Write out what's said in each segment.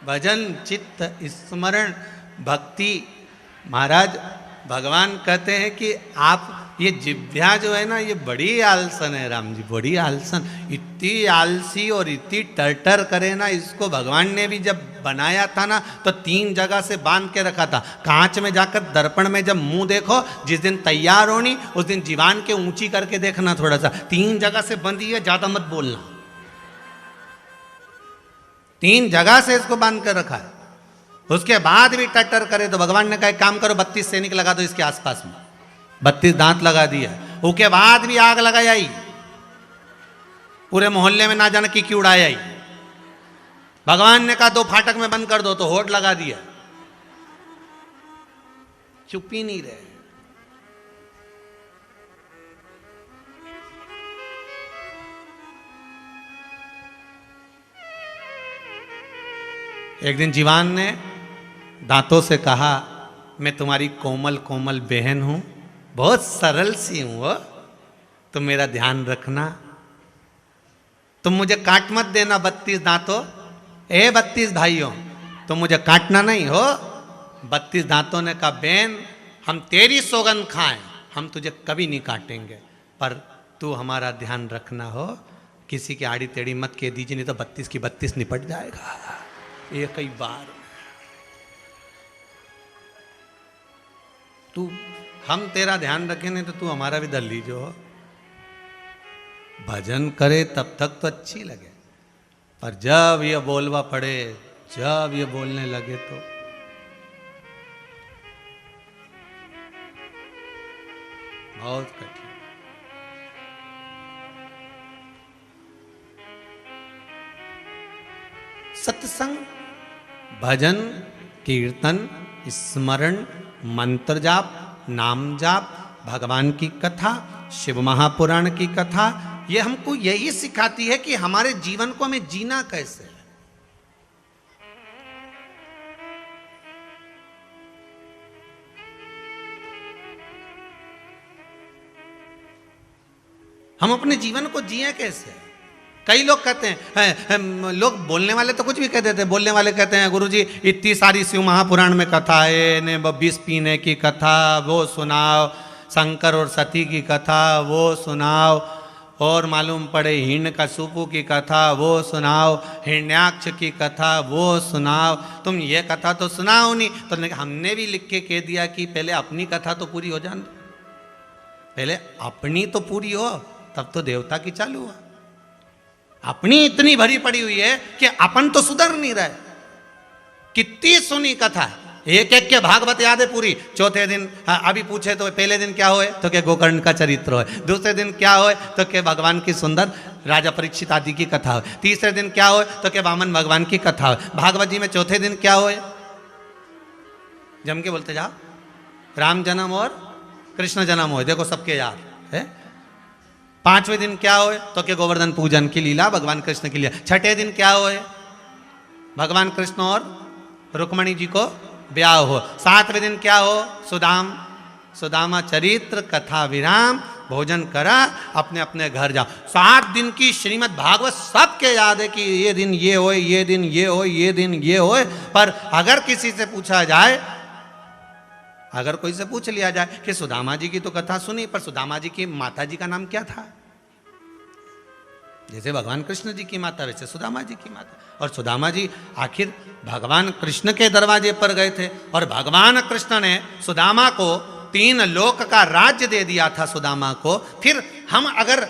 भजन चित्त स्मरण भक्ति। महाराज भगवान कहते हैं कि आप ये जिभ्या जो है ना, ये बड़ी आलसन है राम जी, बड़ी आलसन। इतनी आलसी और इतनी टरटर करे ना, इसको भगवान ने भी जब बनाया था ना तो 3 जगह से बांध के रखा था। कांच में जाकर दर्पण में जब मुंह देखो, जिस दिन तैयार होनी उस दिन जीवान के ऊंची करके देखना थोड़ा सा। 3 जगह से बंधी है, ज्यादा मत बोलना। 3 जगह से इसको बांध कर रखा है। उसके बाद भी टट्टर करे तो भगवान ने कहा काम करो, 32 सैनिक लगा दो इसके आसपास में। 32 दांत लगा दिया। उसके बाद भी आग लगाई आई, पूरे मोहल्ले में ना जाने की उड़ाई आई। भगवान ने कहा 2 फाटक में बंद कर दो, तो होड़ लगा दिया। चुप ही नहीं रहे। एक दिन जीवान ने दांतों से कहा, मैं तुम्हारी कोमल कोमल बहन हूं, बहुत सरल सी हूं, तुम मेरा ध्यान रखना, तुम मुझे काट मत देना 32 दांतों। 32 भाइयों, तुम मुझे काटना नहीं हो। 32 दांतों ने कहा बहन, हम तेरी सौगंध खाएं, हम तुझे कभी नहीं काटेंगे, पर तू हमारा ध्यान रखना हो, किसी की आड़ी टेढ़ी मत कह दीजिए, नहीं तो 32 की 32 निपट जाएगा। ये कई बार तू, हम तेरा ध्यान रखें नहीं तो तू हमारा भी धर लीजो। भजन करे तब तक तो अच्छी लगे, पर जब ये बोलवा पड़े, जब ये बोलने लगे तो बहुत कठिन। सत्संग, भजन, कीर्तन, स्मरण, मंत्र जाप, नाम जाप, भगवान की कथा, शिव महापुराण की कथा, ये हमको यही सिखाती है कि हमारे जीवन को हमें जीना कैसे है। हम अपने जीवन को जिए कैसे। कई लोग कहते हैं, लोग बोलने वाले तो कुछ भी कह देते हैं। बोलने वाले कहते हैं गुरुजी इतनी सारी शिव महापुराण में कथा है, ने 20 पीने की कथा वो सुनाओ, शंकर और सती की कथा वो सुनाओ, और मालूम पड़े हिरण का सुपू की कथा वो सुनाओ, हिरण्याक्ष की कथा वो सुनाओ, तुम ये कथा तो सुनाओ नहीं। तो हमने भी लिख के कह दिया कि पहले अपनी कथा तो पूरी हो जाने, पहले अपनी तो पूरी हो, तब तो देवता की चालू हुआ। अपनी इतनी भरी पड़ी हुई है कि अपन तो सुधर नहीं रहे। कितनी सुनी कथा, एक एक के भागवत याद है पूरी। चौथे दिन अभी पूछे तो पहले दिन क्या होए तो क्या गोकर्ण का चरित्र होए, दूसरे दिन क्या होए तो क्या भगवान की सुंदर राजा परीक्षित आदि की कथा हो, तीसरे दिन क्या होए तो क्या वामन भगवान की कथा हो। भागवत जी में चौथे दिन क्या होए, जम के बोलते जाओ, राम जन्म और कृष्ण जन्म होए, देखो सबके याद है। 5वें दिन क्या होए तो के गोवर्धन पूजन की लीला भगवान कृष्ण की लीला। 6ठे दिन क्या होए, भगवान कृष्ण और रुक्मणी जी को ब्याह हो। 7वें दिन क्या हो, सुदामा चरित्र कथा विराम, भोजन करा, अपने अपने घर जाओ। 7 दिन की श्रीमद् भागवत सबके याद है कि ये दिन ये होए, ये दिन ये होए, ये दिन ये होए। पर अगर किसी से पूछा जाए, अगर कोई से पूछ लिया जाए कि सुदामा जी की तो कथा सुनी, पर सुदामा जी की माता जी का नाम क्या था। जैसे भगवान कृष्ण जी की माता वैसे सुदामा जी की माता। और सुदामा जी आखिर भगवान कृष्ण के दरवाजे पर गए थे, और भगवान कृष्ण ने सुदामा को 3 लोक का राज्य दे दिया था सुदामा को। फिर हम अगर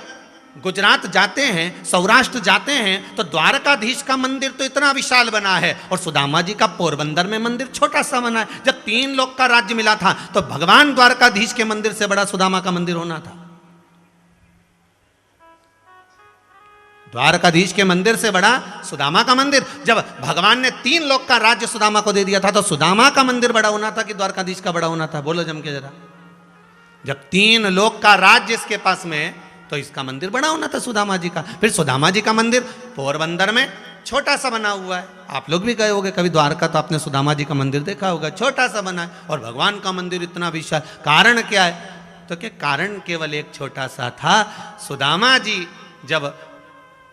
गुजरात जाते हैं, सौराष्ट्र जाते हैं, तो द्वारकाधीश का मंदिर तो इतना विशाल बना है, और सुदामा जी का पोरबंदर में मंदिर छोटा सा बना है। जब 3 लोक का राज्य मिला था तो भगवान द्वारकाधीश के मंदिर से बड़ा सुदामा का मंदिर होना था। द्वारकाधीश के मंदिर से बड़ा सुदामा का मंदिर। जब भगवान ने 3 लोक का राज्य सुदामा को दे दिया था तो सुदामा का मंदिर बड़ा होना था कि द्वारकाधीश का बड़ा होना था, बोलो जम के जरा। जब 3 लोक का राज्य इसके पास में, तो इसका मंदिर बड़ा होना था सुदामा जी का। फिर सुदामा जी का मंदिर पोरबंदर में छोटा सा बना हुआ है। आप लोग भी गए होंगे कभी द्वारका, तो आपने सुदामा जी का मंदिर देखा होगा, छोटा सा बना है। और भगवान का मंदिर इतना विशाल, कारण क्या है तो क्या कारण केवल एक छोटा सा था। सुदामा जी जब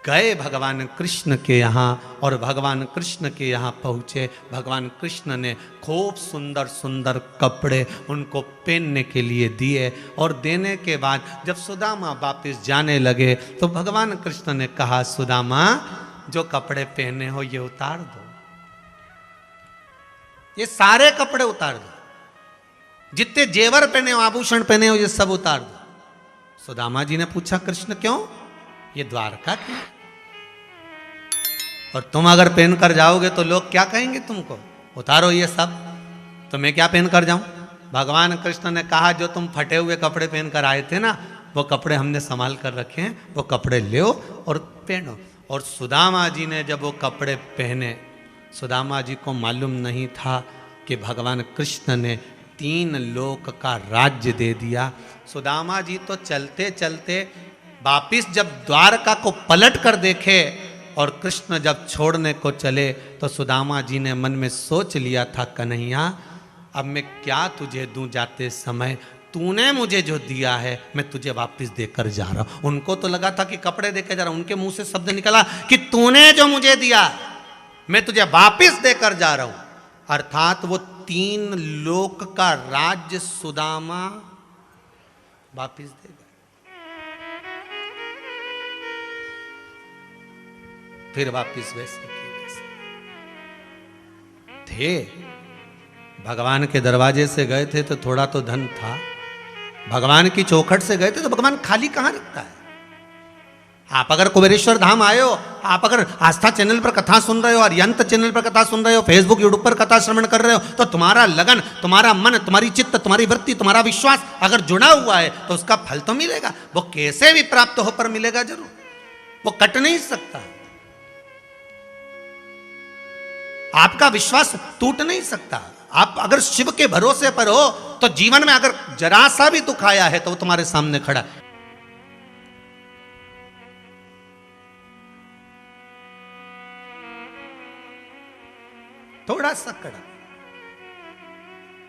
गए भगवान कृष्ण के यहाँ और भगवान कृष्ण के यहाँ पहुँचे। भगवान कृष्ण ने खूब सुंदर सुंदर कपड़े उनको पहनने के लिए दिए और देने के बाद जब सुदामा वापस जाने लगे तो भगवान कृष्ण ने कहा, सुदामा जो कपड़े पहने हो ये उतार दो, ये सारे कपड़े उतार दो, जितने जेवर पहने हो, आभूषण पहने हो, ये सब उतार दो। सुदामा जी ने पूछा, कृष्ण क्यों? ये द्वारका की, और तुम अगर पहन कर जाओगे तो लोग क्या कहेंगे तुमको? उतारो ये सब, तो मैं क्या पहन कर जाऊं? भगवान कृष्ण ने कहा, जो तुम फटे हुए कपड़े पहन कर आए थे ना, वो कपड़े हमने संभाल कर रखे हैं, वो कपड़े लो और पहनो। और सुदामा जी ने जब वो कपड़े पहने, सुदामा जी को मालूम नहीं था कि भगवान कृष्ण ने 3 लोक का राज्य दे दिया। सुदामा जी तो चलते चलते वापिस जब द्वारका को पलट कर देखे और कृष्ण जब छोड़ने को चले तो सुदामा जी ने मन में सोच लिया था, कन्हैया अब मैं क्या तुझे दूं जाते समय, तूने मुझे जो दिया है मैं तुझे वापस देकर जा रहा हूं। उनको तो लगा था कि कपड़े देकर जा रहा हूं, उनके मुंह से शब्द निकला कि तूने जो मुझे दिया मैं तुझे वापस देकर जा रहा हूं। अर्थात वो 3 लोक का राज्य सुदामा वापस दे गए। फिर वापिस वैसे थे, भगवान के दरवाजे से गए थे तो थोड़ा तो धन था, भगवान की चौखट से गए थे तो भगवान खाली कहां रखता है। आप अगर कुबेरेश्वर धाम आए हो, आप अगर आस्था चैनल पर कथा सुन रहे हो, अरियंत चैनल पर कथा सुन रहे हो, फेसबुक यूट्यूब पर कथा श्रवण कर रहे हो, तो तुम्हारा लगन, तुम्हारा मन, तुम्हारी चित्त, तुम्हारी वृत्ति, तुम्हारा विश्वास अगर जुड़ा हुआ है तो उसका फल तो मिलेगा। वो कैसे भी प्राप्त हो पर मिलेगा जरूर, वो कट नहीं सकता। आपका विश्वास टूट नहीं सकता। आप अगर शिव के भरोसे पर हो तो जीवन में अगर जरा सा भी दुख आया है तो वो तुम्हारे सामने खड़ा है। थोड़ा सा कड़ा,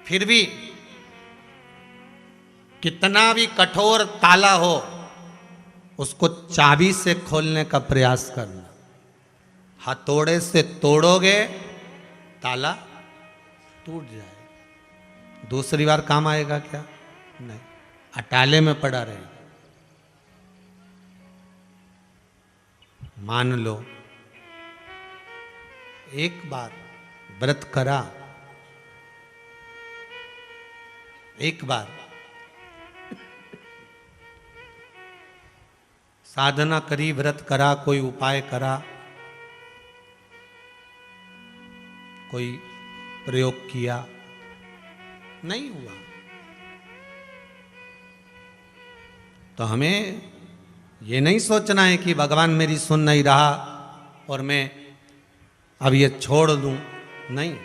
फिर भी कितना भी कठोर ताला हो उसको चाबी से खोलने का प्रयास करना। हथौड़े से तोड़ोगे ताला टूट जाएगा, दूसरी बार काम आएगा क्या? नहीं, अटाले में पड़ा रहेगा। मान लो एक बार व्रत करा, एक बार साधना करी, व्रत करा, कोई उपाय करा, कोई प्रयोग किया, नहीं हुआ, तो हमें ये नहीं सोचना है कि भगवान मेरी सुन नहीं रहा और मैं अब ये छोड़ दूं। नहीं,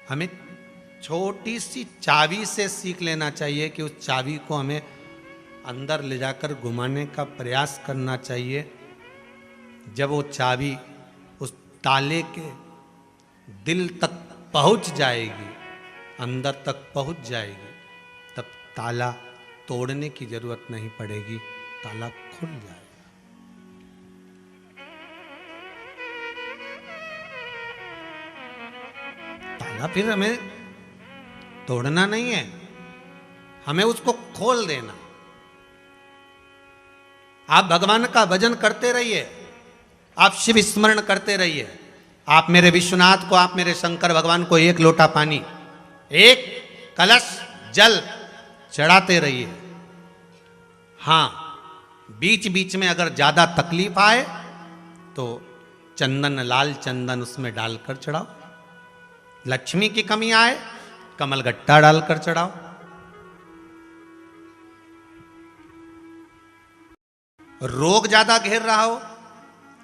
हमें छोटी सी चाबी से सीख लेना चाहिए कि उस चाबी को हमें अंदर ले जाकर घुमाने का प्रयास करना चाहिए। जब वो चाबी उस ताले के दिल तक पहुंच जाएगी, अंदर तक पहुंच जाएगी, तब ताला तोड़ने की जरूरत नहीं पड़ेगी, ताला खुल जाएगा। ताला फिर हमें तोड़ना नहीं है, हमें उसको खोल देना। आप भगवान का भजन करते रहिए, आप शिव स्मरण करते रहिए, आप मेरे विश्वनाथ को, आप मेरे शंकर भगवान को 1 लोटा पानी, 1 कलश जल चढ़ाते रहिए। हाँ, बीच बीच में अगर ज्यादा तकलीफ आए तो चंदन, लाल चंदन उसमें डालकर चढ़ाओ। लक्ष्मी की कमी आए, कमलगट्टा डालकर चढ़ाओ। रोग ज्यादा घेर रहा हो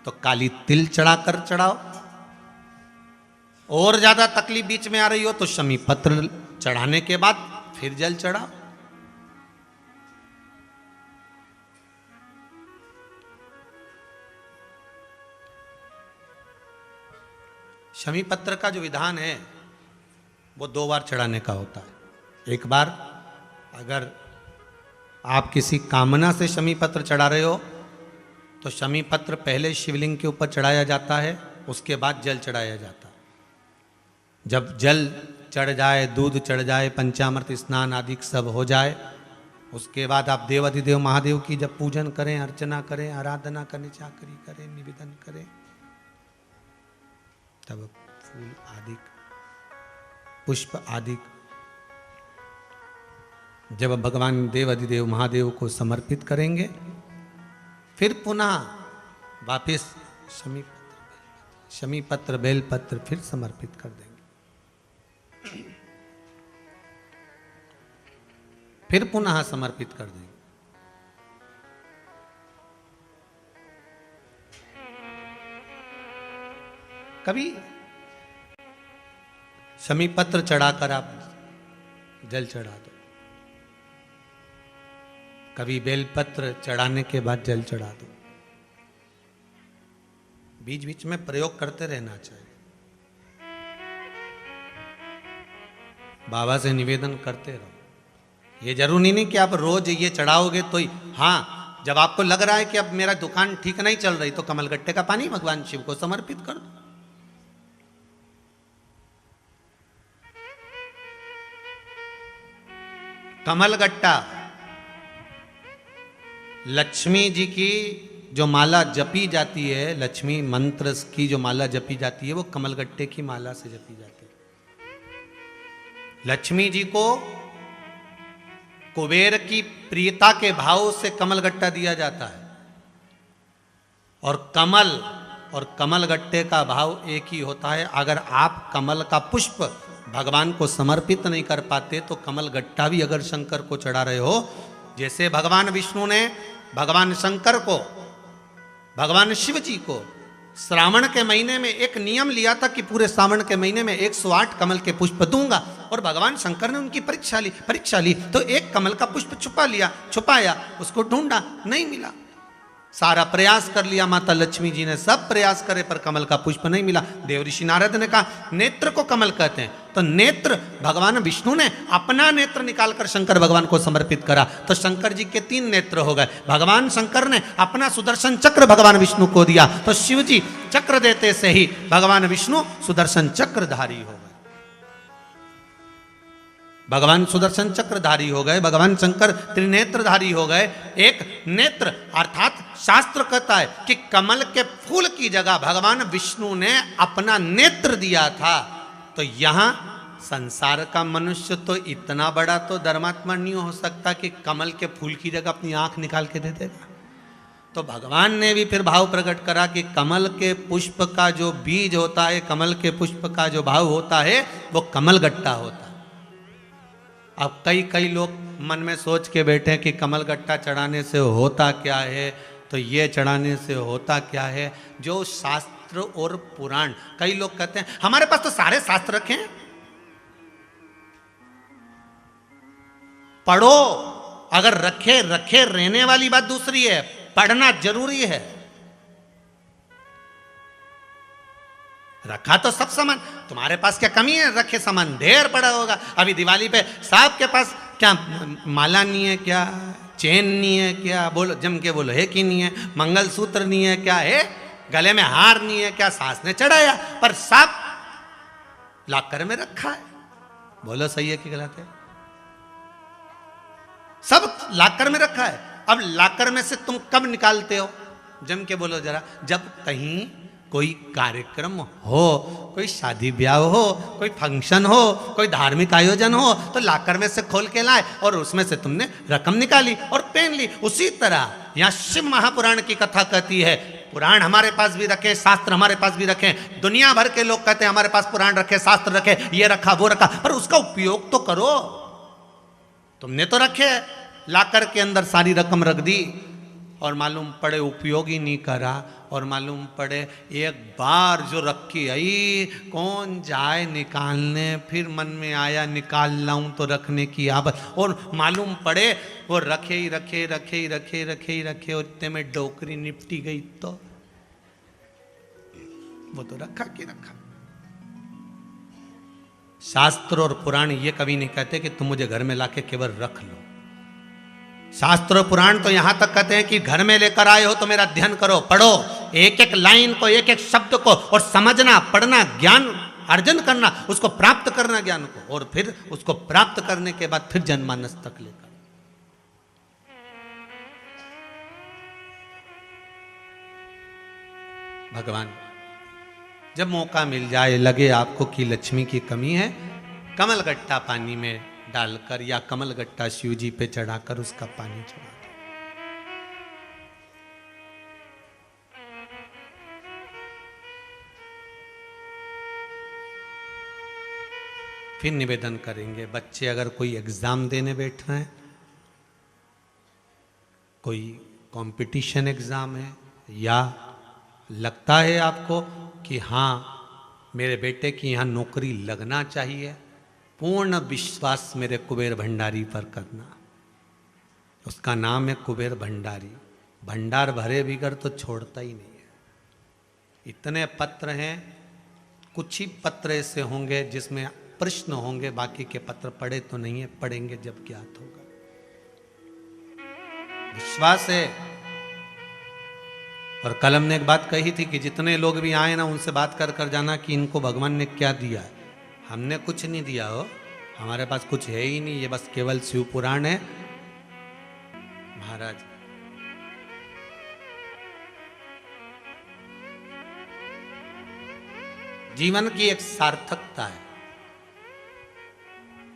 तो काली तिल चढ़ाकर चढ़ाओ। और ज्यादा तकलीफ बीच में आ रही हो तो शमी पत्र चढ़ाने के बाद फिर जल चढ़ाओ। शमी पत्र का जो विधान है वो 2 बार चढ़ाने का होता है। एक बार अगर आप किसी कामना से शमी पत्र चढ़ा रहे हो तो शमी पत्र पहले शिवलिंग के ऊपर चढ़ाया जाता है, उसके बाद जल चढ़ाया जाता है। जब जल चढ़ जाए, दूध चढ़ जाए, पंचामृत स्नान आदि सब हो जाए, उसके बाद आप देव अधिदेव महादेव की जब पूजन करें, अर्चना करें, आराधना करें, चाकरी करें, निवेदन करें, तब फूल आदि पुष्प आदि जब भगवान देव अधिदेव महादेव को समर्पित करेंगे, फिर पुनः वापिस शमी पत्र बेलपत्र फिर समर्पित कर देंगे, फिर पुनः समर्पित कर देंगे। कभी शमी पत्र चढ़ाकर आप जल चढ़ा दो, कभी बेलपत्र चढ़ाने के बाद जल चढ़ा दो। बीच बीच में प्रयोग करते रहना चाहिए। बाबा से निवेदन करते रहो। ये जरूरी नहीं कि आप रोज ये चढ़ाओगे तो ही। हाँ, जब आपको लग रहा है कि अब मेरा दुकान ठीक नहीं चल रही, तो कमलगट्टे का पानी भगवान शिव को समर्पित कर दो। कमलगट्टा लक्ष्मी जी की जो माला जपी जाती है, लक्ष्मी मंत्र की जो माला जपी जाती है, वो कमलगट्टे की माला से जपी जाती है। लक्ष्मी जी को कुबेर की प्रियता के भाव से कमलगट्टा दिया जाता है, और कमल और कमलगट्टे का भाव एक ही होता है। अगर आप कमल का पुष्प भगवान को समर्पित नहीं कर पाते, तो कमलगट्टा भी अगर शंकर को चढ़ा रहे हो, जैसे भगवान विष्णु ने भगवान शंकर को, भगवान शिव जी को श्रावण के महीने में एक नियम लिया था कि पूरे श्रावण के महीने में 108 कमल के पुष्प दूंगा, और भगवान शंकर ने उनकी परीक्षा ली तो एक कमल का पुष्प छुपाया, उसको ढूंढा, नहीं मिला। सारा प्रयास कर लिया, माता लक्ष्मी जी ने सब प्रयास करे, पर कमल का पुष्प नहीं मिला। देव ऋषि नारद ने कहा नेत्र को कमल कहते हैं, तो नेत्र भगवान विष्णु ने अपना नेत्र निकालकर शंकर भगवान को समर्पित करा, तो शंकर जी के 3 नेत्र हो गए। भगवान शंकर ने अपना सुदर्शन चक्र भगवान विष्णु को दिया, तो शिव जी चक्र देते से ही भगवान विष्णु सुदर्शन चक्रधारी हो गए, भगवान सुदर्शन चक्रधारी हो गए, भगवान शंकर त्रिनेत्रधारी हो गए। एक नेत्र अर्थात शास्त्र कहता है कि कमल के फूल की जगह भगवान विष्णु ने अपना नेत्र दिया था। तो यहां संसार का मनुष्य तो इतना बड़ा तो धर्मात्मा नहीं हो सकता कि कमल के फूल की जगह अपनी आंख निकाल के दे देगा। तो भगवान ने भी फिर भाव प्रकट करा कि कमल के पुष्प का जो बीज होता है, कमल के पुष्प का जो भाव होता है, वो कमलगट्टा होता है। अब कई लोग मन में सोच के बैठे कि कमलगट्टा चढ़ाने से होता क्या है, तो ये चढ़ाने से होता क्या है। जो शास्त्र और पुराण, कई लोग कहते हैं हमारे पास तो सारे शास्त्र रखे हैं, पढ़ो। अगर रखे रहने वाली बात दूसरी है, पढ़ना जरूरी है। रखा तो सब सामान, तुम्हारे पास क्या कमी है? रखे सामान ढेर पड़ा होगा। अभी दिवाली पे सबके पास क्या माला नहीं है, क्या चेन नहीं है, क्या बोलो, जम के बोलो है कि नहीं है, मंगलसूत्र नहीं है, क्या है, गले में हार नहीं है, क्या सास ने चढ़ाया, पर सब लॉकर में रखा है। बोलो सही है कि गलत है? सब लॉकर में रखा है। अब लॉकर में से तुम कब निकालते हो? जम के बोलो जरा। जब कहीं कोई कार्यक्रम हो, कोई शादी ब्याह हो, कोई फंक्शन हो, कोई धार्मिक आयोजन हो, तो लॉकर में से खोल के लाए और उसमें से तुमने रकम निकाली और पहन ली। उसी तरह यहाँ शिव महापुराण की कथा कहती है, पुराण हमारे पास भी रखे, शास्त्र हमारे पास भी रखे। दुनिया भर के लोग कहते हैं हमारे पास पुराण रखे, शास्त्र रखे, ये रखा वो रखा, पर उसका उपयोग तो करो। तुमने तो रखे, लॉकर के अंदर सारी रकम रख दी और मालूम पड़े उपयोग ही नहीं करा, और मालूम पड़े एक बार जो रखी आई, कौन जाए निकालने, फिर मन में आया निकाल लाऊं तो रखने की आदत, और मालूम पड़े वो रखे और इतने में डोकरी निपटी गई, तो वो तो रखा कि रखा। शास्त्र और पुराण ये कभी नहीं कहते कि तुम मुझे घर में लाके केवल रख लो। शास्त्र पुराण तो यहां तक कहते हैं कि घर में लेकर आए हो तो मेरा अध्ययन करो, पढ़ो, एक एक लाइन को, एक एक शब्द को, और समझना, पढ़ना, ज्ञान अर्जन करना, उसको प्राप्त करना ज्ञान को, और फिर उसको प्राप्त करने के बाद फिर जनमानस तक लेकर। भगवान जब मौका मिल जाए, लगे आपको कि लक्ष्मी की कमी है, कमलगट्टा पानी में डालकर या कमलगट्टा शिव जी पे चढ़ाकर उसका पानी चढ़ा दो। फिर निवेदन करेंगे, बच्चे अगर कोई एग्जाम देने बैठ रहे हैं, कोई कंपटीशन एग्जाम है, या लगता है आपको कि हाँ मेरे बेटे की यहाँ नौकरी लगना चाहिए, पूर्ण विश्वास मेरे कुबेर भंडारी पर करना। उसका नाम है कुबेर भंडारी। भंडार भरे बिगर तो छोड़ता ही नहीं है। इतने पत्र हैं, कुछ ही पत्र ऐसे होंगे जिसमें प्रश्न होंगे, बाकी के पत्र पढ़े तो नहीं है, पढ़ेंगे जब ज्ञात होगा। विश्वास है। और कलम ने एक बात कही थी कि जितने लोग भी आए ना, उनसे बात कर कर जाना कि इनको भगवान ने क्या दिया है। हमने कुछ नहीं दिया हो, हमारे पास कुछ है ही नहीं, ये बस केवल शिव पुराण है महाराज। जीवन की एक सार्थकता है।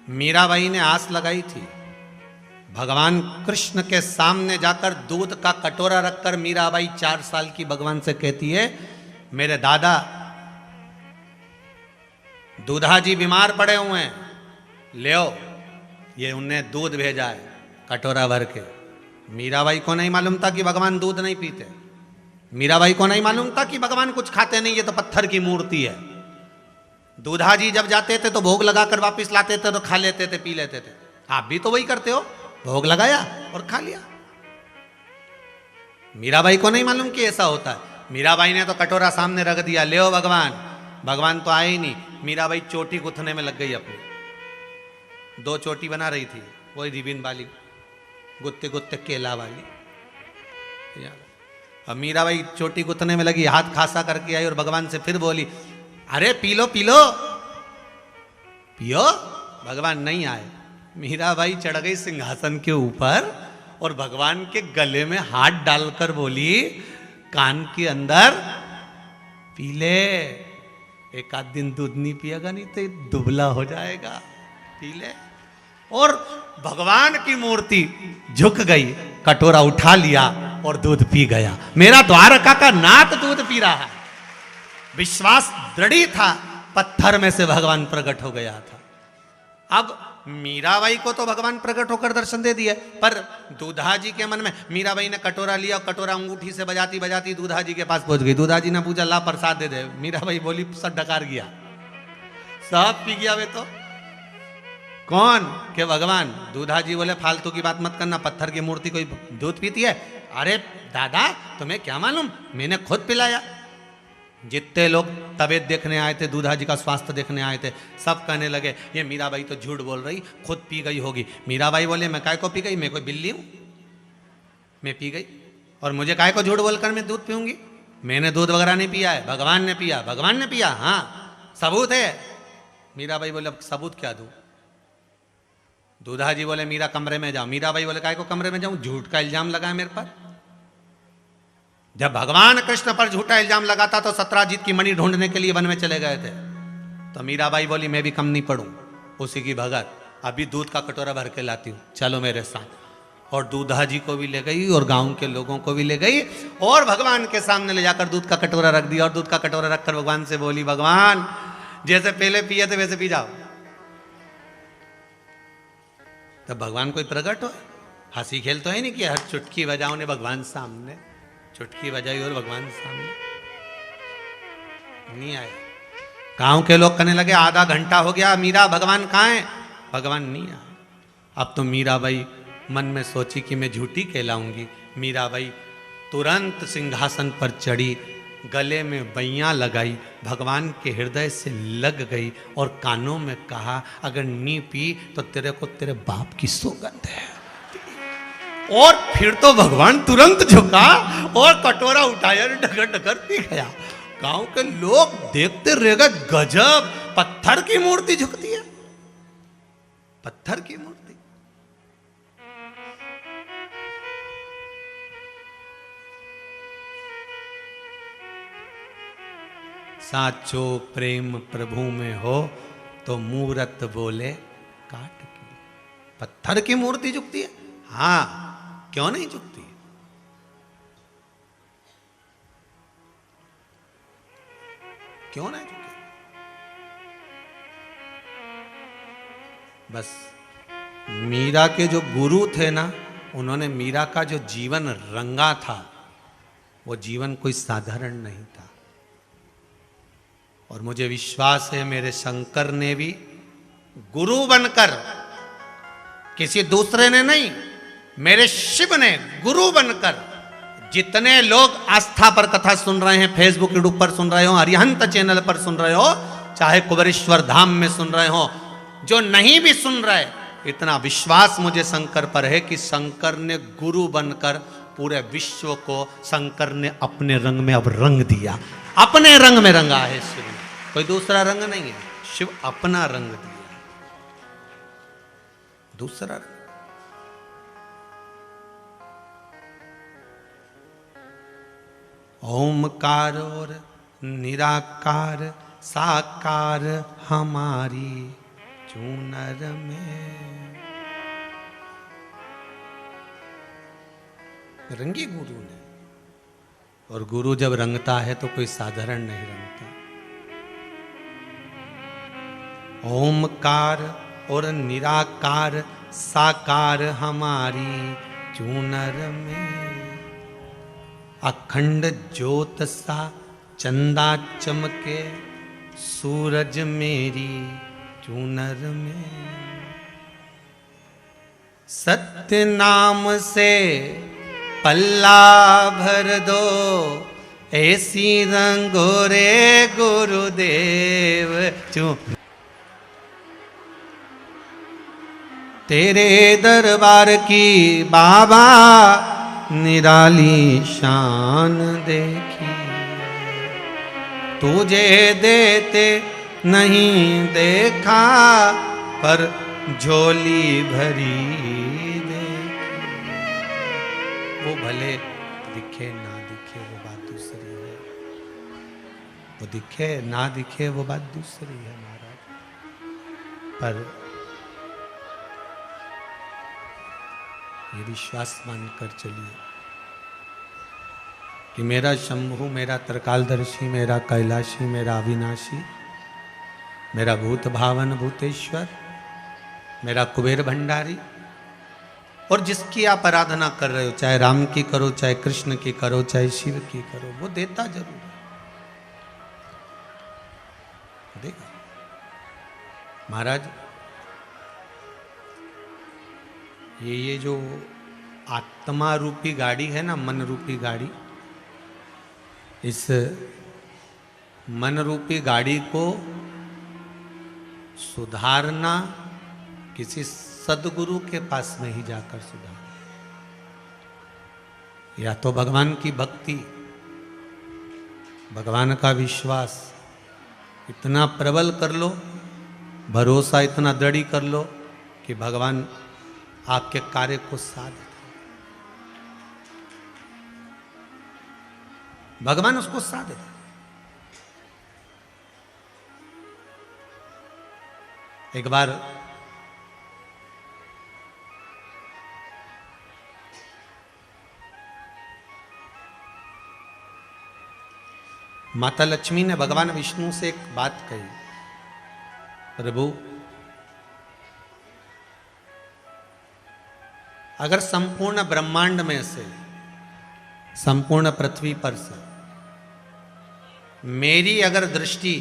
मीराबाई ने आस लगाई थी, भगवान कृष्ण के सामने जाकर दूध का कटोरा रखकर मीराबाई 4 साल की भगवान से कहती है, मेरे दादा दूधा जी बीमार पड़े हुए हैं, ले आओ। ये उनने दूध भेजा है कटोरा भर के। मीराबाई को नहीं मालूम था कि भगवान दूध नहीं पीते। मीराबाई को नहीं मालूम था कि भगवान कुछ खाते नहीं, ये तो पत्थर की मूर्ति है। दूधा जी जब जाते थे तो भोग लगाकर वापस लाते थे, तो खा लेते थे, पी लेते थे। आप भी तो वही करते हो, भोग लगाया और खा लिया। मीराबाई को नहीं मालूम कि ऐसा होता है। मीराबाई ने तो कटोरा सामने रख दिया, ले आओ भगवान। भगवान तो आए ही नहीं। मीराबाई चोटी गुथने में लग गई अपनी। 2 चोटी बना रही थी, वही रिबिन वाली, गुत्ते गुत्ते केला वाली। अब मीराबाई चोटी गुथने में लगी, हाथ खासा करके आई और भगवान से फिर बोली, अरे पी लो पी लो, पियो। भगवान नहीं आए। मीराबाई चढ़ गई सिंहासन के ऊपर और भगवान के गले में हाथ डालकर बोली, कान के अंदर, पी ले। एक आध दिन दूध नहीं पिएगा नहीं तो दुबला हो जाएगा, पी ले। और भगवान की मूर्ति झुक गई, कटोरा उठा लिया और दूध पी गया। मेरा द्वारका का नाथ दूध पी रहा है। विश्वास दृढ़ था, पत्थर में से भगवान प्रकट हो गया था। अब मीराबाई को तो भगवान प्रकट होकर दर्शन दे दिए, पर दूधा जी के मन में, मीराबाई ने कटोरा लिया और कटोरा अंगूठी से बजाती बजाती दूधा जी के पास पहुंच गई। दूधा जी ने पूछा, ला प्रसाद दे दे। मीराबाई बोली, सब डकार गया, सब पी गया। वे तो कौन के भगवान। दूधा जी बोले, फालतू की बात मत करना, पत्थर की मूर्ति कोई दूध पीती है? अरे दादा तुम्हें क्या मालूम, मैंने खुद पिलाया। जितने लोग तबीयत देखने आए थे, दूधा जी का स्वास्थ्य देखने आए थे, सब कहने लगे ये मीराबाई तो झूठ बोल रही, खुद पी गई होगी। मीराबाई बोले, मैं काय को पी गई, मैं कोई बिल्ली हूं, मैं पी गई। और मुझे काय को झूठ बोलकर मैं दूध पीऊंगी? मैंने दूध वगैरह नहीं पिया है, भगवान ने पिया। भगवान ने पिया, हाँ सबूत है। मीराबाई बोले, अब सबूत क्या दूं? दूधा जी बोले, मीरा कमरे में जाओ। मीराबाई बोले, काय को कमरे में जाऊं, झूठ का इल्जाम लगाया मेरे पर। जब भगवान कृष्ण पर झूठा इल्जाम लगाता तो सत्राजीत की मणि ढूंढने के लिए वन में चले गए थे। तो मीराबाई बोली, मैं भी कम नहीं पड़ूं, उसी की भगत, अभी दूध का कटोरा भर के लाती हूं, चलो मेरे साथ। और दूधा जी को भी ले गई और गांव के लोगों को भी ले गई और भगवान के सामने ले जाकर दूध का कटोरा रख दिया। और दूध का कटोरा रखकर भगवान से बोली, भगवान जैसे पहले पिए थे वैसे पी जाओ। तब भगवान कोई प्रकट हो, हंसी खेल तो है नहीं कि हर चुटकी बजाओ ने भगवान सामने, चुटकी बजाई और भगवान सामने नहीं आए। गांव के लोग कहने लगे, आधा घंटा हो गया, मीरा भगवान कहाँ है? भगवान नहीं आए। अब तो मीराबाई मन में सोची कि मैं झूठी कहलाऊंगी। मीराबाई तुरंत सिंहासन पर चढ़ी, गले में बैयां लगाई, भगवान के हृदय से लग गई और कानों में कहा, अगर नी पी तो तेरे को तेरे बाप की सौगंध है। और फिर तो भगवान तुरंत झुका और कटोरा उठाया और ढकर ढकर पी गया। गांव के लोग देखते रह गए, गजब, पत्थर की मूर्ति झुकती है, पत्थर की मूर्ति। साचो प्रेम प्रभु में हो तो मूरत बोले काट की। पत्थर की मूर्ति झुकती है, हाँ, क्यों नहीं झुकती? क्यों नहीं झुकती? बस मीरा के जो गुरु थे ना, उन्होंने मीरा का जो जीवन रंगा था, वो जीवन कोई साधारण नहीं था। और मुझे विश्वास है मेरे शंकर ने भी गुरु बनकर, किसी दूसरे ने नहीं, मेरे शिव ने गुरु बनकर, जितने लोग आस्था पर कथा सुन रहे हैं, फेसबुक यूट्यूब पर सुन रहे हो, अरिहंत चैनल पर सुन रहे हो, चाहे कुबेरेश्वर धाम में सुन रहे हो, जो नहीं भी सुन रहे, इतना विश्वास मुझे शंकर पर है कि शंकर ने गुरु बनकर पूरे विश्व को शंकर ने अपने रंग में अब रंग दिया। अपने रंग में रंगा है शिव ने, कोई दूसरा रंग नहीं है, शिव अपना रंग दिया, दूसरा रंग। ओमकार और निराकार साकार हमारी चूनर में। रंगी गुरु ने, और गुरु जब रंगता है तो कोई साधारण नहीं रंगता। ओमकार और निराकार साकार हमारी चूनर में, अखंड ज्योत सा चंदा चमके सूरज मेरी चूनर में। सत्य नाम से पल्ला भर दो, ऐसी रंगो रे गुरुदेव चू। तेरे दरबार की बाबा निराली शान देखी, तुझे देते नहीं देखा पर झोली भरी देखी। वो भले दिखे ना दिखे वो बात दूसरी है, वो दिखे ना दिखे वो बात दूसरी है महाराज, पर ये विश्वास मानकर चलिए कि मेरा शंभु, मेरा त्रिकालदर्शी, मेरा कैलाशी, मेरा अविनाशी, मेरा भूत भावन भूतेश्वर, मेरा कुबेर भंडारी, और जिसकी आप आराधना कर रहे हो, चाहे राम की करो, चाहे कृष्ण की करो, चाहे शिव की करो, वो देता जरूर है, देखो महाराज। ये जो आत्मा रूपी गाड़ी है ना, मन रूपी गाड़ी, इस मन रूपी गाड़ी को सुधारना किसी सदगुरु के पास में ही जाकर सुधार, या तो भगवान की भक्ति, भगवान का विश्वास इतना प्रबल कर लो, भरोसा इतना दृढ़ कर लो कि भगवान आपके कार्य को साध दे। भगवान उसको साध दे। एक बार माता लक्ष्मी ने भगवान विष्णु से एक बात कही, प्रभु अगर संपूर्ण ब्रह्मांड में से, संपूर्ण पृथ्वी पर से मेरी अगर दृष्टि